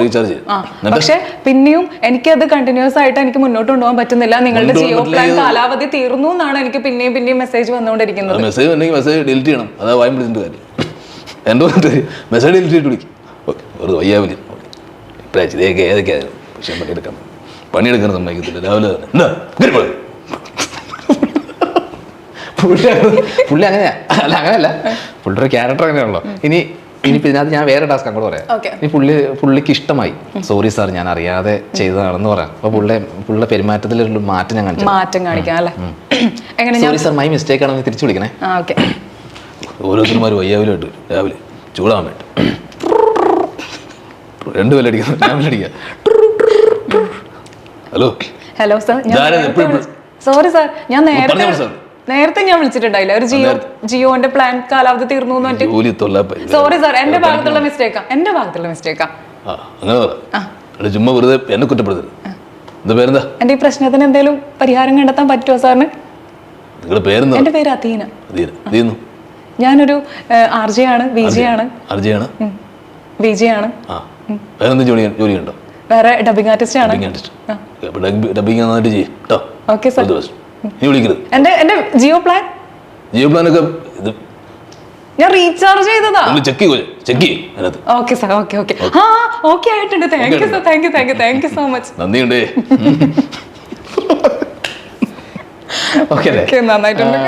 പക്ഷെ പിന്നെയും എനിക്കത് കണ്ടിന്യൂസ് ആയിട്ട് എനിക്ക് മുന്നോട്ട് കൊണ്ടുപോകാൻ പറ്റുന്നില്ല. നിങ്ങളുടെ ജിയോ പ്ലാൻ കാലാവധി തീർന്നു എന്നാണ് എനിക്ക് പിന്നെയും മെസ്സേജ് വന്നുകൊണ്ടിരിക്കുന്നത്. മെസ്സേജ് ഡിലീറ്റ് ചെയ്യണം. അതാ വായും പിടിച്ചിട്ട് കാര്യം. എന്തോ മെസ്സേജ് ഡിലീറ്റ് ചെയ്തിട്ട് വിളിക്കും. വയ്യാവില്ല ഏതൊക്കെയായാലും പക്ഷെ പണിയെടുക്കാൻ സമ്മതിക്കത്തില്ല. രാവിലെ തന്നെ പുള്ളി അങ്ങനെയാ. അല്ല, അങ്ങനെയല്ല, പുള്ളിയുടെ ക്യാരക്ടർ അങ്ങനെയാണല്ലോ. ഇനി ഇതിനകത്ത് ഞാൻ വേറെ ടാസ്ക് അങ്ങോട്ട് പറയാം. ഈ പുള്ളിക്ക് ഇഷ്ടമായി, സോറി സാർ ഞാൻ അറിയാതെ ചെയ്തതാണെന്ന് പറയാം. അപ്പൊ പുള്ളിയുടെ പെരുമാറ്റത്തിലൊരു മാറ്റം ഞാൻ കാണിക്കാം അല്ലേ? സോറി സാർ, മൈ മിസ്റ്റേക്ക് ആണെന്ന് തിരിച്ചു വിളിക്കണേ. ഓരോരുത്തരുമാർ വയ്യാവിലായിട്ട് രാവിലെ ചൂടാൻ വേണ്ടി 2 വിലടിക്കാം. ഞാൻ വിലടിക്കാം. Hello. Hello sir, sorry sir, ഞാൻ നേരത്തെ വിളിച്ചിട്ടുണ്ടായില്ല. ഒരു ജിയോന്റെ പ്ലാൻ കാലാവധി തീർന്നു. സോറി സാർ, എന്റെ ഭാഗത്തുള്ള മിസ്റ്റേക്കാ. ചുമ്മാ വെറുതെ എന്നെ കുറ്റപ്പെടുത്തരുത്. എന്റെ ഈ പ്രശ്നത്തിന് എന്തെങ്കിലും പരിഹാരം കണ്ടെത്താൻ പറ്റുമോ സാറിന്? നിങ്ങളുടെ പേരെന്താ? എന്റെ പേര് അഥീന. ഞാനൊരു RJ ആണ്. VJ ആണ്. ജോലിയുണ്ടോ? വേറെ ഡബിംഗ് ആർട്ടിസ്റ്റ് ആണ്. Okay sir. എന്റെ ജിയോ പ്ലാൻ ഒക്കെ ഞാൻ റീചാർജ് ചെയ്തതാ. Okay sir. ഓക്കെ ആയിട്ടുണ്ട്. Thank you so much. നന്ദിയുണ്ടേ. നന്നായിട്ടുണ്ട്.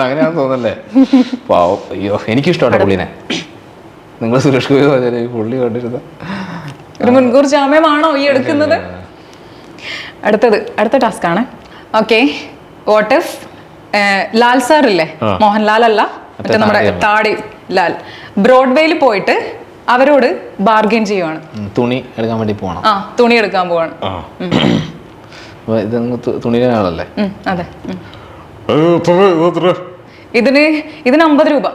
അങ്ങനെയാണെന്ന് തോന്നല്ലേ? പാവം. അയ്യോ, എനിക്കിഷ്ടമാണ് പുള്ളിനെ. നിങ്ങൾ സുരേഷ് ഗോപി പുള്ളി കണ്ടിരുന്ന ഒരു മുൻകൂർ ജാമ്യമാണോ ഈ എടുക്കുന്നത്? അടുത്ത ടാസ്ക് ആണ്. Okay, what if Lal sir ഇല്ലേ, മോഹൻലാൽ അല്ല, മറ്റേ നമ്മുടെ താടി ലാൽ, ബ്രോഡ്വേയിൽ പോയിട്ട് അവരോട് ബാർഗെയിൻ ചെയ്യുവാണ്. തുണി എടുക്കാൻ വേണ്ടി പോകണം. തുണി എടുക്കാൻ പോവാണ്. തുണിയുടെ ആളല്ലേ? അതെ. ഇതിന് 50 രൂപ.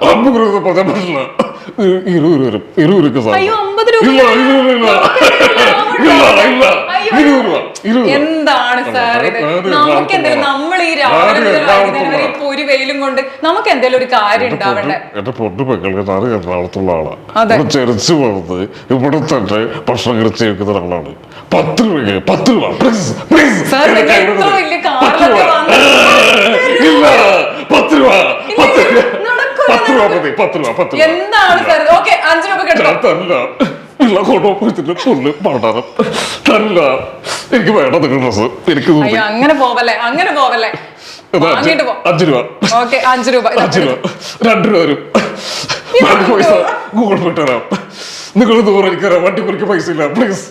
അയ്യോ, 50 രൂപ. എന്താണ് സാർ ഇത്? നമുക്ക് എന്തെങ്കിലും, നമ്മൾ ഈ രാവിലെ ഒരു വെയിലും കൊണ്ട് നമുക്ക് എന്തെങ്കിലും ഒരു കാര്യം ഉണ്ടാവണ്ടേ? എന്റെ പൊണ്ണുമക്കൾക്ക് നാല് എറണാകുളത്തുള്ള ആളാണ്. ചെറിച്ച് വളർന്ന് ഇവിടെ തന്നെ ഭക്ഷണം കഴിച്ച് കേൾക്കുന്ന ഒരാളാണ്. 10 രൂപ. 10 രൂപ സാർ, എത്ര വലിയ കാറിലൊക്കെ എന്താണ് സാർ? ഓക്കെ, 5 രൂപ എനിക്ക് വേണം നിങ്ങൾ ഡ്രസ്. എനിക്ക് അങ്ങനെ പോവല്ലേ. 5 രൂപ. ഓക്കെ, 5 രൂപ. 2 രൂപ വരും. പൈസ ഗൂഗിൾ പേ തരാം. നിങ്ങൾ ദൂരം എനിക്ക് തരാം. വണ്ടി കുറിക്ക് പൈസ ഇല്ല, പ്ലീസ്.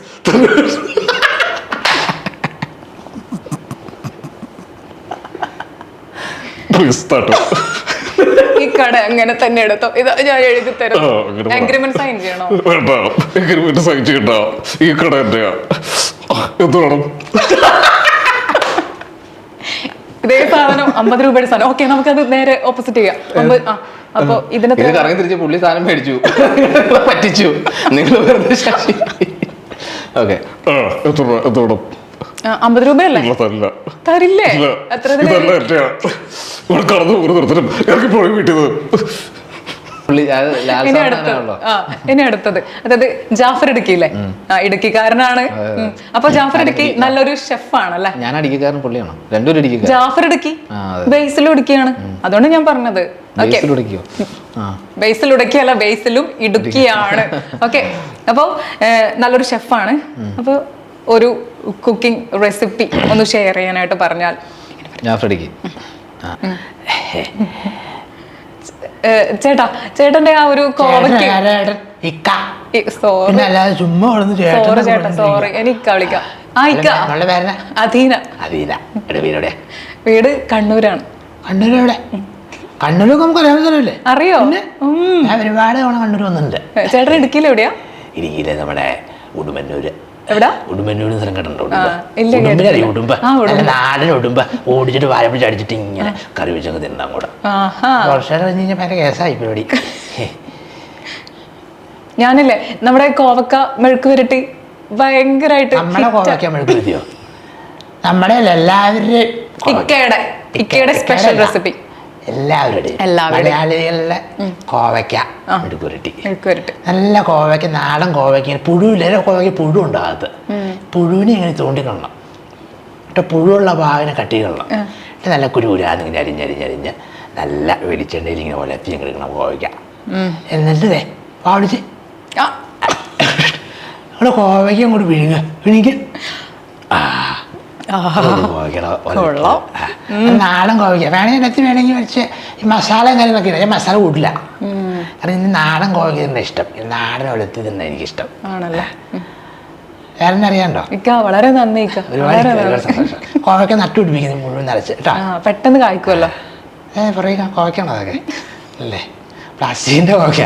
ഈ കട അങ്ങനെ തന്നെ എടുത്തോ. ഇത് ഞാൻ എഴുതി തരും. അഗ്രിമെന്റ് സൈൻ ചെയ്യണോ? വേണ്ട, അഗ്രിമെന്റ് സൈൻ ചെയ്യണ്ട. ഈ കട എന്റെയാ. എന്ത് വേണം? ഇതേ സാധനം 50 രൂപയുടെ സാധനം. ഓക്കെ, നമുക്കത് നേരെ ഓപ്പോസിറ്റ് ചെയ്യാം. അപ്പൊ ഇതിന് കറങ്ങി തിരിച്ച് പുള്ളി സാധനം മേടിച്ചു, പറ്റിച്ചു. നിങ്ങൾ വെറുതെ. ഓക്കെ, എത്ര വേണം? 50 രൂപയല്ലേ? തരില്ല. തരില്ലേ? ഇല്ല. എത്ര ഇതല്ല എന്റെയാ. ഇവിടെ കടന്നു ഒരു നിർത്തലും ഇറക്കി പോയി വീട്ടിൽ പുള്ളി അത് ലാൽ ഇനി സാറിന് അടുത്തത് അങ്ങനെയാണല്ലോ. ഇനി അടുത്തത് അതായത് ജാഫർ ഇടുക്കിയില്ലേ? ഇടുക്കിക്കാരനാണ്. അപ്പൊ ജാഫർ ഇടുക്കി നല്ലൊരു ഷെഫാണ് അല്ലെ? ഞാൻ അടിക്കാരൻ പുള്ളിയാണോ? രണ്ടുപേരും അടിക്കാരൻ. ജാഫർ ഇടുക്കി ബേസിലും ഇടുക്കിയാണ്. അതുകൊണ്ട് ഞാൻ പറഞ്ഞത് അടിക്കോ? ബേസിൽ ഇടുക്കിയല്ല, ബേസിലും ഇടുക്കിയാണ്. ഓക്കെ, അപ്പോൾ നല്ലൊരു ഷെഫാണ്. അപ്പോൾ ഒരു കുക്കിംഗ് റെസിപ്പി ഒന്ന് ഷെയർ ചെയ്യാനായിട്ട് പറഞ്ഞാൽ. ഞാൻ ഫ്രെഡിക്ക് ചേട്ടന്റെ ആ ഒരു കോവയ്ക്ക് ചുമ്മാ സോറി ചേട്ടാ, സോറി, എനിക്ക് വിളിക്കാം. അധീന. വീട് കണ്ണൂരാണ്. കണ്ണൂരെവിടെ? കണ്ണൂരൊക്കെ നമുക്ക് അറിയാവുന്ന സ്ഥലമല്ലേ? അറിയോ? ഞാൻ ഒരുപാട് തവണ കണ്ണൂർ വന്നിട്ടുണ്ട്. ചേട്ടൻ ഇടുക്കിയിൽ എവിടെയാ? ഇടുക്കിയിലെ നമ്മുടെ ഉടുമ്പന്നൂര്. എവിടാ? ഉടുമ്പന്നൂര് സ്ഥലം കേട്ടോ? ഇല്ല, ഉടുമ്പ നാടൻ ഉടുമ്പ ഓടിച്ചിട്ട് വാഴ പിടിച്ച് അടിച്ചിട്ട് ഇങ്ങനെ കറി വെച്ചൊക്കെ തിന്നാൻ കൂടെ. വർഷം കഴിഞ്ഞ് കഴിഞ്ഞാൽ ഭയങ്കര കേസായി പരിപാടി. ഞാനില്ലേ നമ്മുടെ കോവക്ക മെഴുക്ക് വരട്ടി ഭയങ്കരമായിട്ട് നമ്മളെ കോവയ്ക്കാൻ മെഴുക്ക് വരുത്തിയോ? നമ്മുടെ എല്ലാവരുടെയും ഇക്കയുടെ സ്പെഷ്യൽ റെസിപ്പി. എല്ലാവരുടെയും മലയാളികളുടെ കോവയ്ക്ക മെഴുക്ക് വരട്ടി. നല്ല കോവയ്ക്ക, നാടൻ കോവയ്ക്ക, പുഴുവില്ല. കോവയ്ക്ക് പുഴു ഉണ്ടാകത്ത്. പുഴുവിനെ ഇങ്ങനെ തോണ്ടിക്കൊള്ളണം. എന്നിട്ട് പുഴുവുള്ള ഭാഗനെ കട്ടിക്കൊള്ളണം. എന്നിട്ട് നല്ല കുരുകുരാന്നിങ്ങനെ അരിഞ്ഞരിഞ്ഞരിഞ്ഞ് നല്ല വെളിച്ചെണ്ണയിൽ ഇങ്ങനെ ഒലത്തി ഇങ്ങനെ എടുക്കണം കോവയ്ക്ക. എന്നിട്ട് പാടിച്ച് അവിടെ കോവയ്ക്ക അങ്ങോട്ട് വിഴുങ്ങ. നാടൻ കോവയ്ക്ക വേണമെങ്കിൽ ഇടത്ത് വേണമെങ്കിൽ വെച്ച് ഈ മസാല കാര്യങ്ങളൊക്കെ ഇല്ല. ഞാൻ മസാല കൂട്ടില്ല. കാരണം ഇന്ന് നാടൻ കോവയ്ക്ക തന്നെ ഇഷ്ടം. നാടൻ ഒലത്തി തന്നെ എനിക്കിഷ്ടം. ആണല്ലേ? വേറെ അറിയാണ്ടോ? വളരെ നന്ദി. ഒരുപാട് സന്തോഷം. കോവയ്ക്ക നട്ടുപിടിപ്പിക്കുന്നത് മുഴുവൻ നിറച്ച് കേട്ടോ. പെട്ടെന്ന് കായ്ക്കുമല്ലോ. പറയുക കോവയ്ക്കാണോ അതൊക്കെ? അല്ലേ, പ്ലാസ്റ്റിക്കിന്റെ കോവയ്ക്ക.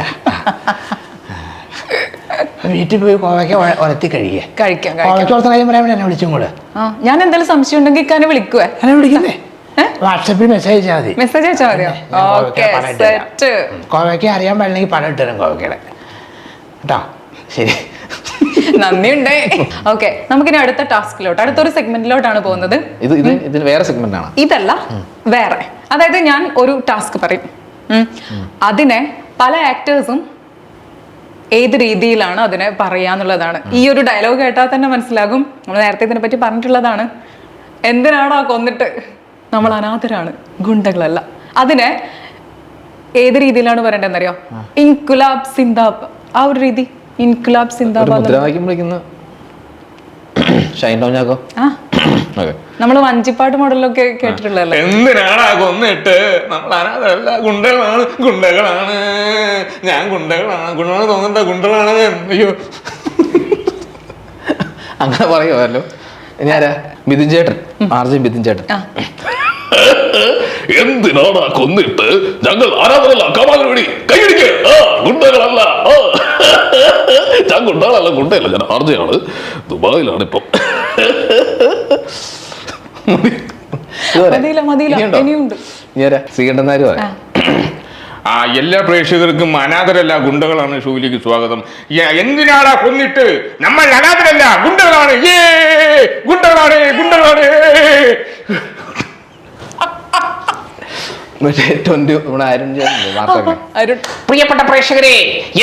വീട്ടിൽ പോയി കോവയ്ക്ക ഒലത്തി കഴിക്കാം. കോവയ്ക്ക ഓർത്ത കാര്യം പറയാൻ വേണ്ടി എന്നെ വിളിച്ചും കൂടെ. ഞാൻ എന്തെങ്കിലും സംശയം ഉണ്ടെങ്കിൽ ഇക്കാനെ വിളിക്കുവേ. എന്നെ വിളിക്കുന്നേ? വാട്സാപ്പിൽ മെസ്സേജ് അയച്ചാൽ മതി. മെസ്സേജ് അയച്ചാൽ മതിയോ? കോവയ്ക്ക അറിയാൻ പാടില്ലെങ്കിൽ പടം ഇട്ടുതരാം കോവയ്ക്കയുടെ കേട്ടോ. ശരി, നന്ദിയുണ്ട്. ഓക്കെ, നമുക്കിനി അടുത്ത ടാസ്കിലോട്ട്, അടുത്തൊരു സെഗ്മെന്റിലോട്ടാണ് പോകുന്നത്. ഇതിന് വേറെ സെഗ്മെന്റ് ആണ്. ഇതല്ല, വേറെ. അതായത് ഞാൻ ഒരു ടാസ്ക് പറയും. അതിനെ പല ആക്ടേഴ്സും ഏത് രീതിയിലാണ് അതിനെ പറയാന്നുള്ളതാണ്. ഈ ഒരു ഡയലോഗ് കേട്ടാൽ തന്നെ മനസ്സിലാകും. നമ്മൾ നേരത്തെ ഇതിനെ പറ്റി പറഞ്ഞിട്ടുള്ളതാണ്. എന്തിനാണോ കൊന്നിട്ട്? നമ്മൾ അനാഥരാണ്, ഗുണ്ടകളല്ല. അതിനെ ഏത് രീതിയിലാണ് പറയേണ്ടതെന്നറിയോ? ഇൻകുലാബ് സിന്ദാബ്, ആ ഒരു രീതി. ഇൻകുലാബ് സിന്ദാബാദ്. നമ്മൾ വഞ്ചിപ്പാട്ട് മോഡലൊക്കെ കേട്ടിട്ടുള്ളതല്ലേ? എന്തിനാടാ കൊന്നിട്ട്? നമ്മൾ അനാഥരല്ല, ഗുണ്ടകളാണ്. ഞാൻ ഗുണ്ടകളാണ് തോന്നണ്ട, ഗുണ്ടകളാണ്. അയ്യോ, അങ്ങനെ പറയുമല്ലോ. ഇനി ആരാ? ബിതിൻ ചേട്ടൻ, ആർജെ ബിതിൻ ചേട്ടൻ. എന്തിനാടാ കൊന്നിട്ട്? ഞങ്ങൾ ആരാധനല്ല, കമാലി കൈയടിക്ക്. ഗുണ്ടകളല്ല, ഞാൻ ഗുണ്ടകളല്ല, ഗുണ്ടയല്ല, ഞാൻ ആർജയാണ്. ദുബായിലാണ് ഇപ്പം. ശ്രീകണ്ഠനാര്. എല്ലാ പ്രേക്ഷകർക്കും അനാഥരല്ല ഗുണ്ടകളാണ് ഷോയിലേക്ക് സ്വാഗതം. എന്തിനാടാ കൊന്നിട്ട്? നമ്മൾ അനാഥരല്ല, ഗുണ്ടകളാണ്. ഗുണ്ടകളാണ്. പ്രിയപ്പെട്ട പ്രേക്ഷകരെ,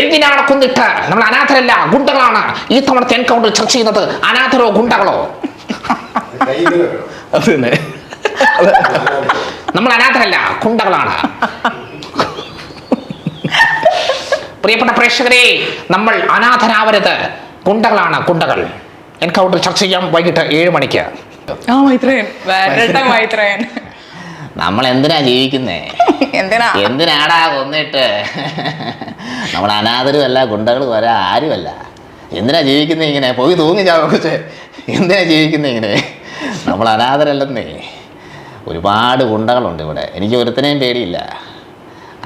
എന്തിനാണ് കൊന്നിട്ട്? നമ്മൾ അനാഥരല്ല, ഗുണ്ടകളാണ്. ഈ തവണത്തെ എൻകൗണ്ടർ ചർച്ച ചെയ്യുന്നത് അനാഥരോ ഗുണ്ടകളോ? അത് തന്നെ. നമ്മൾ അനാഥരല്ല, ഗുണ്ടകളാണ്. പ്രിയപ്പെട്ട പ്രേക്ഷകരെ, നമ്മൾ അനാഥരാവരുത്, ഗുണ്ടകളാണ്, ഗുണ്ടകൾ. എൻകൗണ്ടർ ചർച്ച ചെയ്യാം വൈകിട്ട് 7 മണിക്ക്. നമ്മൾ എന്തിനാ ജീവിക്കുന്നേ? എന്തിനാടാ കൊന്നിട്ട്? നമ്മൾ അനാഥരും അല്ല, ഗുണ്ടകളും വരാ ആരുമല്ല. എന്തിനാ ജീവിക്കുന്നേ ഇങ്ങനെ? പോയി തൂങ്ങി ചാവേ. എന്തിനാ ജീവിക്കുന്നേ ഇങ്ങനെ? നമ്മൾ അനാഥരല്ലെന്നേ. ഒരുപാട് ഗുണ്ടകളുണ്ട് ഇവിടെ. എനിക്ക് ഒരുത്തനെയും പേടിയില്ല.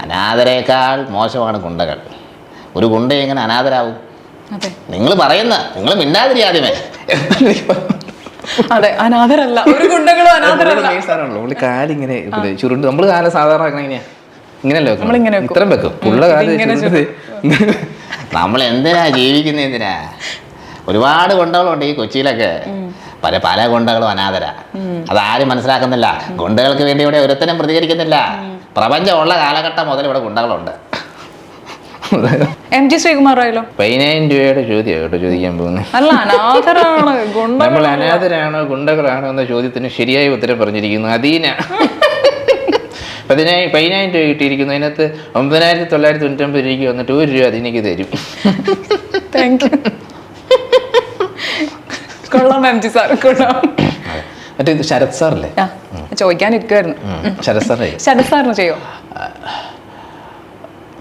അനാഥരേക്കാൾ മോശമാണ് ഗുണ്ടകൾ. ഒരു ഗുണ്ട എങ്ങനെ അനാഥരാവും? നിങ്ങൾ നിങ്ങൾ മിണ്ടാതിരി ആദ്യമേ. അതെ, അനാഥരല്ല, ഒരു ഗുണ്ടകളും അനാഥരല്ല. കാലിങ്ങനെ ചുരുണ്ട്. നമ്മള് കാലം സാധാരണ എങ്ങനെയാ? ഇങ്ങനെയല്ലോ, ഇത്രയും വെക്കും. പുള്ള കാലം നമ്മൾ എന്തിനാ ജീവിക്കുന്ന? എന്തിനാ? ഒരുപാട് ഗുണ്ടകളുണ്ട് ഈ കൊച്ചിയിലൊക്കെ. പല ഗുണ്ടകളും അനാഥരാ. അതാരും മനസ്സിലാക്കുന്നില്ല. ഗുണ്ടകൾക്ക് വേണ്ടി ഇവിടെ ഒരുത്തനും പ്രതികരിക്കുന്നില്ല. പ്രപഞ്ചമുള്ള കാലഘട്ടം മുതൽ ഇവിടെ ഗുണ്ടകളുണ്ട്. MG ശ്രീകുമാറായാലോ? 10,000 രൂപയുടെ ചോദ്യം കേട്ടോ ചോദിക്കാൻ പോകുന്നത്. അല്ല, അനാഥരാണ് നമ്മൾ അനാഥരാണോ ഗുണ്ടകളാണോ എന്ന ചോദ്യത്തിന് ശരിയായ ഉത്തരം പറഞ്ഞിരിക്കുന്നു അദീന. 10,000 രൂപ കിട്ടിയിരിക്കുന്നു. അതിനകത്ത് 9,999 രൂപയ്ക്ക് വന്നിട്ട് 1 രൂപ അദീനയ്ക്ക് തരും. Thank you. കൊള്ളാം MG സാർ, കൊള്ളാം. മറ്റേ ഇത് ശരത് സാറല്ലേ? ചോദിക്കാനിരിക്കുവായിരുന്നു. ശരത് സാറേ, ശരത് സാറിന് ചെയ്യോ?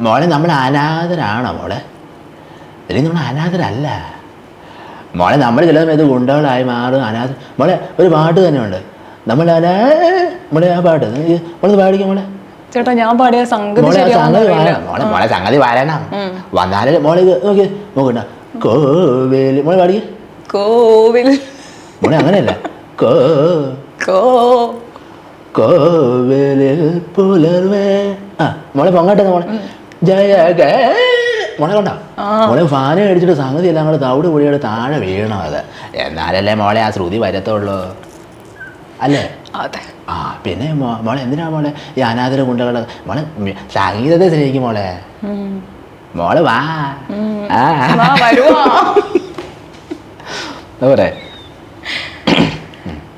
മോളെ നമ്മൾ അനാഥരാണോ മോളെ? അല്ലെങ്കിൽ നമ്മൾ അനാഥരല്ല മോളെ. നമ്മൾ ചില സമയത്ത് ഗുണ്ടകളായി മാറും. മോളെ ഒരു പാട്ട് തന്നെ ഉണ്ട്, മോളെ ആ പാട്ട് മോളെ പാടിക്കും മോളെ. ചേട്ടാ ഞാൻ പാടിയ സംഗതി മോളെ സംഗതി വരണം. വന്നാലേ മോളെ നോക്കി നോക്കണ്ട. കോവേൽ മോളെ പാടിക്കും. കോവിൽ മോളെ അങ്ങനെയല്ല, കോവിലിൽ പുലർവേ. മോളെ പൊങ്ങട്ടെ മോളെ. ജയ മോളെ കൊണ്ടാ മോളെ ഫാനെ അടിച്ചിട്ട് സംഗതി എല്ലാം കൂടെ തവിട് പൊടിയുടെ താഴെ വീണോ. അത് എന്നാലല്ലേ മോളെ ആ ശ്രുതി വരത്തുള്ളൂ അല്ലേ? അതെ. പിന്നെ മോളെ എന്തിനാ മോളെ ഈ അനാഥര ഗുണ്ടകള്? മോളെ സംഗീതത്തെ സ്നേഹിക്കും മോളെ. മോളെ വാ വരുവാ.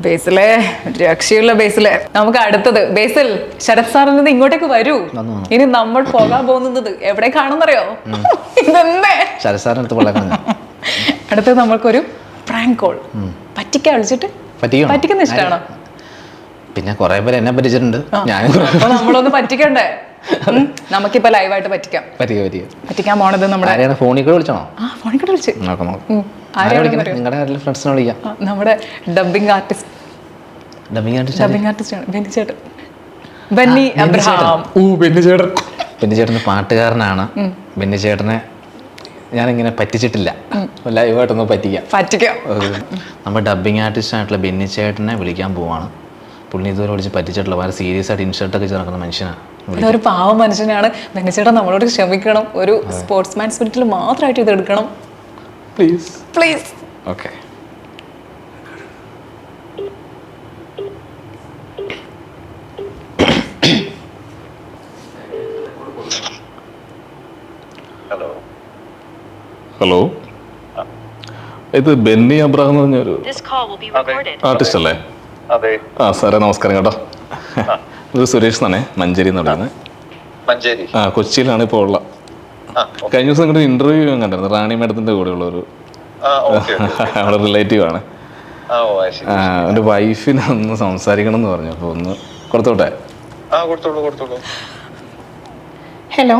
ബേസിലെ രക്ഷയുള്ള ബേസിലെ. നമുക്ക് അടുത്തത് ബേസിൽ ശരത് സാറിൽ നിന്ന് ഇങ്ങോട്ടേക്ക് വരൂ. ഇനി നമ്മൾ പോകാൻ പോകുന്നത് എവിടെ കാണുന്നറിയോ? ഇതെന്നെ ശരത് സാറിന് അടുത്ത് കൊള്ളാൻ. അടുത്തത് നമ്മൾക്കൊരു പ്രാങ്ക് കോൾ. പറ്റിക്കാൻ വിളിച്ചിട്ട് പറ്റിക്കുന്ന ഇഷ്ടമാണോ? പിന്നെ കുറെ പേര് എന്നെ പറ്റിച്ചിട്ടുണ്ട്. അപ്പൊ നമ്മളൊന്ന് പറ്റിക്കണ്ടേ? നമുക്കിപ്പോ ലൈവായിട്ട് പറ്റിക്കാൻ പോണത് നമ്മുടെ ഫോണിൽ കൂടെ വിളിച്ചോ? ഫോണിൽ കൂടെ വിളിച്ച് നിങ്ങളുടെ ഫ്രണ്ട്സിനെ വിളിക്കാം. നമ്മുടെ ഡബിങ് ആർട്ടിസ്റ്റ് ആണ് ബെന്നി ചേട്ടൻ. ബെന്നി അബ്രഹാം. ബെന്നി ചേട്ടൻ പാട്ടുകാരനാണ്. ബെന്നി ചേട്ടനെ ഞാനിങ്ങനെ പറ്റിച്ചിട്ടില്ല, ലൈവായിട്ടൊന്ന് പറ്റിക്കാം. നമ്മുടെ ഡബിങ് ആർട്ടിസ്റ്റ് ആയിട്ടുള്ള ബെന്നി ചേട്ടനെ വിളിക്കാൻ പോവാണ്. പുള്ളി ഇതുവരെ വിളിച്ച് പറ്റിച്ചിട്ടില്ല. വളരെ സീരിയസ് ആയിട്ട് ഇൻഷർട്ടൊക്കെ ചേർക്കുന്ന മനുഷ്യനാണ്. ഒരു പാവ മനുഷ്യനാണ് ബെന്നി ചേട്ടൻ. നമ്മളോട് ക്ഷമിക്കണം. ഒരു സ്പോർട്സ്മാൻ സ്പിരിറ്റിൽ മാത്രമായിട്ട് ഇത് എടുക്കണം പ്ലീസ്. ഓക്കെ. ഹലോ, ഇത് ബെന്നി അബ്രഹാം എന്ന് പറഞ്ഞൊരു ആർട്ടിസ്റ്റ് അല്ലേ? സാറേ നമസ്കാരം കേട്ടോ. ഇത് സുരേഷ് എന്നാണേ, മഞ്ചേരി എന്ന് പറയുന്നത്. കൊച്ചിയിലാണ് ഇപ്പോൾ ഉള്ള. കഴിഞ്ഞ ദിവസം നിങ്ങളുടെ ഇന്റർവ്യൂ ഞാൻ കണ്ടിരുന്നു. റാണി മാഡത്തിന്റെ കൂടെ ഉള്ള ഒരു നമ്മുടെ റിലേറ്റീവ് ആണ്. എൻ്റെ വൈഫിനെ ഒന്ന് സംസാരിക്കണം എന്ന് പറഞ്ഞു. അപ്പോൾ ഒന്ന് കൊടുത്തോട്ടെ? ഹലോ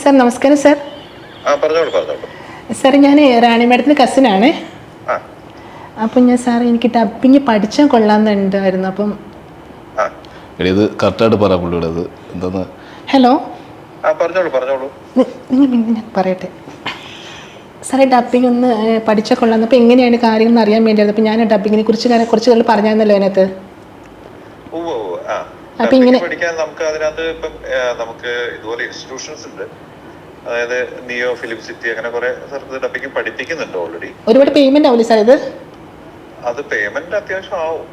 സാർ, നമസ്കാരം സാർ. സാർ ഞാൻ റാണി മാഡത്തിൻ്റെ കസിനാണ്. അപ്പം എനിക്ക് ഡബിങ് പഠിച്ചാൽ കൊള്ളാമെന്നുണ്ടായിരുന്നു. അപ്പം ഇത് കറക്റ്റായിട്ട് പറ പുള്ളിയുടെ ഇത് എന്താന്ന്. ഹലോ, ഞാൻ പറയട്ടെ സാറേ, ഡബിങ് ഒന്ന് പഠിച്ചാൽ കൊള്ളാമെന്ന്. അപ്പം എങ്ങനെയാണ് കാര്യങ്ങൾ അറിയാൻ വേണ്ടിയായിരുന്നു. അപ്പം ഞാൻ ഡബിങ്ങിനെ കുറിച്ച് കുറച്ച് പറഞ്ഞായിരുന്നല്ലോ അതിനകത്ത്. അപ്പം ഇങ്ങനെ നമുക്ക് അതിനകത്ത് ഇപ്പം നമുക്ക് ഇതുപോലെ ഇൻസ്റ്റിറ്റ്യൂഷൻസ് ഉണ്ട്. അതായത് നിയോ, ഫിലിം സിറ്റി, അങ്ങനെ കുറെ സ്ഥലത്ത് ഡബിങ് പഠിപ്പിക്കുന്നുണ്ട് ഓൾറെഡി. ഒരുപാട് പേയ്മെന്റ് ആവില്ലേ സാർ ഇത്? അത് പേയ്മെന്റ് അത്യാവശ്യം ആവും.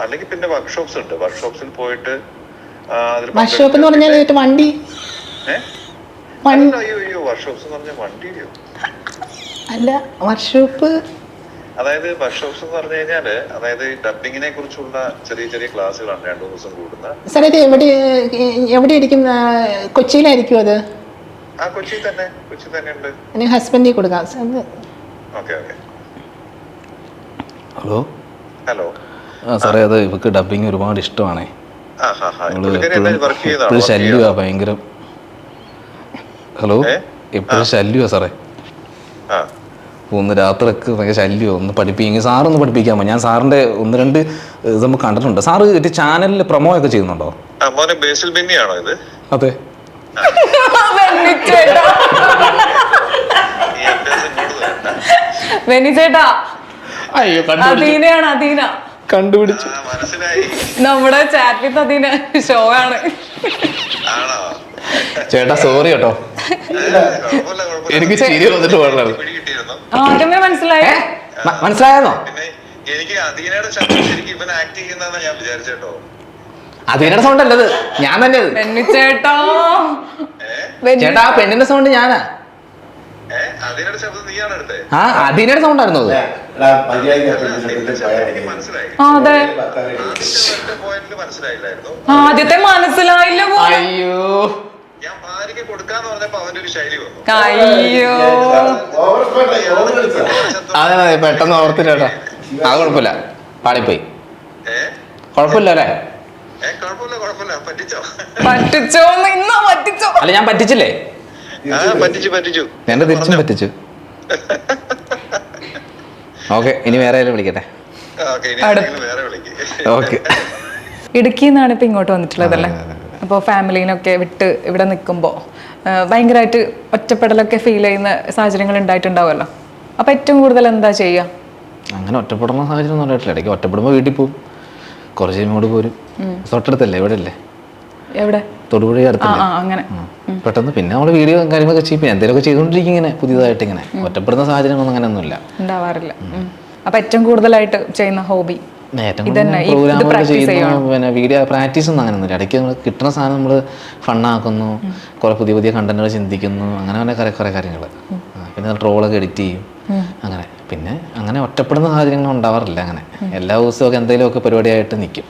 അല്ലെങ്കിൽ പിന്നെ വർക്ക്ഷോപ്സ് ഉണ്ട്. വർക്ക്ഷോപ്സിൽ പോയിട്ട് വർക്ക്ഷോപ്പ് എന്ന് പറഞ്ഞാൽ വണ്ടി വർക്ക്ഷോപ്സ് എന്ന് പറഞ്ഞാൽ വണ്ടിയോ അല്ല, വർക്ക്ഷോപ്പ് അതായത് വർക്ക്ഷോപ്സ് എന്ന് പറഞ്ഞു കഴിഞ്ഞാല് അതായത് ഡബിങ്ങിനെ കുറിച്ചുള്ള ചെറിയ ചെറിയ ക്ലാസ്സുകളാണ് 2 ദിവസം കൂടുന്ന. സാർ ഇത് എവിടെ ഇരിക്കും? കൊച്ചിയിലായിരിക്കും അത്? കൊച്ചി തന്നെ ഉണ്ട്. ഹസ്ബൻഡിൽ കൊടുക്കാം. ഹലോ സാറേ, അത് ഇവർക്ക് ഡബിങ് ഒരുപാട് ഇഷ്ടമാണേ. എപ്പോഴും ശല്യമാ ഭയങ്കര. ഹലോ, എപ്പോഴും ശല്യമാ സാറേ. ഒന്ന് രാത്രിയൊക്കെ ഭയങ്കര ശല്യമോ. ഒന്ന് പഠിപ്പിക്കും സാറൊന്ന് പഠിപ്പിക്കാമോ? ഞാൻ സാറിന്റെ 1-2 ഇത് നമുക്ക് കണ്ടിട്ടുണ്ട്. സാറ് ചാനലിൽ പ്രൊമോ ഒക്കെ ചെയ്യുന്നുണ്ടോ? ബേസിൽ ബെന്നിയാണോ ഇത്? അതെ. ബെന്നി ചേട്ടാ, അദീന കണ്ടുപിടിച്ചു. നമ്മുടെ ചാറ്റ് വിത്ത് അദീന ഷോ ആണ്. ചേട്ടാ സോറി കേട്ടോ. എനിക്ക് ചിരി വന്നിട്ട് പാടുള്ളത്. പിടി കിട്ടിയിരുന്നു. ആദ്യമേ മനസ്സിലായി. മനസ്സിലായെന്നോ? പിന്നെ എനിക്ക് അധീനയുടെ ശബ്ദം ശരിക്കും ഇവൻ ആക്ട് ചെയ്യുന്നതെന്നാ ഞാൻ വിചാരിച്ചേട്ടോ. അതിന്റെ സൗണ്ട് അല്ലത്, ഞാൻ തന്നെ. ചേട്ടാ ചേട്ടാ ആ പെണ്ണിന്റെ സൗണ്ട് ഞാനാ. അധീനയുടെ ശബ്ദം നീയാണ് എടുത്തേ? ആ അതിന്റെ സൗണ്ട് ആയിരുന്നു അത്. എനിക്ക് മനസ്സിലായി. അതെ പോയിന്റിൽ മനസ്സിലായില്ലായിരുന്നു. ആദ്യത്തെ മനസ്സിലായില്ല പോലും. അയ്യോ ഞാൻ ഭാര്യക്ക് കൊടുക്കാന്ന് പറഞ്ഞപ്പോ അവന്റെ ഒരു ശൈലി വന്നു. അയ്യോ അതെ അതെ പെട്ടെന്ന് ഓർത്തില്ലേട്ടാ. അത് കുഴപ്പമില്ല, പാടിപ്പോയി. കുഴപ്പമില്ല അല്ലേ? കുഴപ്പമില്ല പറ്റിച്ചോ? പറ്റിച്ചോന്ന് ഇന്നാ പറ്റിച്ചോ? അല്ല ഞാൻ പറ്റിച്ചില്ലേ? പറ്റിച്ചു. എന്റെ തിരിച്ചും പറ്റിച്ചു. ഓക്കെ ഇനി വേറെ ആരും വിളിക്കട്ടെ. വേറെ വിളിക്ക്. ഓക്കെ. ഇടുക്കിയിൽ നിന്നാണ് ഇപ്പൊ ഇങ്ങോട്ട് വന്നിട്ടുള്ളതല്ലേ? അപ്പോൾ ഫാമിലീനൊക്കെ വിട്ട് ഇവിടെ നിൽക്കുമ്പോൾ ഭയങ്കരമായിട്ട് ഒറ്റപ്പെടലൊക്കെ ഫീൽ ചെയ്യുന്ന സാഹചര്യങ്ങൾ ഉണ്ടായിട്ടുണ്ടാവുമല്ലോ. അപ്പൊ ഏറ്റവും കൂടുതൽ എന്താ ചെയ്യുക? അങ്ങനെ ഒറ്റപ്പെടുന്ന സാഹചര്യം ഒന്നും ഉണ്ടായിട്ടില്ല. ഇടയ്ക്ക് ഒറ്റപ്പെടുമ്പോൾ വീട്ടിൽ പോകും, കുറച്ച് ഇങ്ങോട്ട് പോരും. തൊട്ടടുത്തല്ലേ, ഇവിടെ അല്ലേ, എവിടെ? തൊടുപുഴ അടുത്തല്ലേ. അങ്ങനെ പെട്ടെന്ന് പിന്നെ നമ്മൾ വീഡിയോ കാര്യങ്ങളൊക്കെ ചെയ്യും, എന്തെങ്കിലുമൊക്കെ ചെയ്തുകൊണ്ടിരിക്കും ഇങ്ങനെ പുതിയതായിട്ട്. ഇങ്ങനെ ഒറ്റപ്പെടുന്ന സാഹചര്യങ്ങളൊന്നും അങ്ങനെയൊന്നുമില്ല, ഉണ്ടാവാറില്ല. അപ്പൊ ഏറ്റവും കൂടുതലായിട്ട് ചെയ്യുന്ന ഹോബി പ്രോഗ്രാമുകൾ ചെയ്യുന്നു, പിന്നെ വീഡിയോ പ്രാക്ടീസ് ഒന്നും അങ്ങനെ ഒന്നുമില്ല. ഇടയ്ക്ക് നമ്മൾ കിട്ടുന്ന സാധനം നമ്മൾ ഫണ്ണാക്കുന്നു, കുറെ പുതിയ പുതിയ കണ്ടന്റുകൾ ചിന്തിക്കുന്നു, അങ്ങനെ അങ്ങനെ കുറെ കാര്യങ്ങൾ. പിന്നെ ട്രോളൊക്കെ എഡിറ്റ് ചെയ്യും അങ്ങനെ. പിന്നെ അങ്ങനെ ഒറ്റപ്പെടുന്ന സാഹചര്യങ്ങൾ ഉണ്ടാവാറില്ല. അങ്ങനെ എല്ലാ ദിവസവും ഒക്കെ എന്തെങ്കിലുമൊക്കെ പരിപാടിയായിട്ട് നിൽക്കും.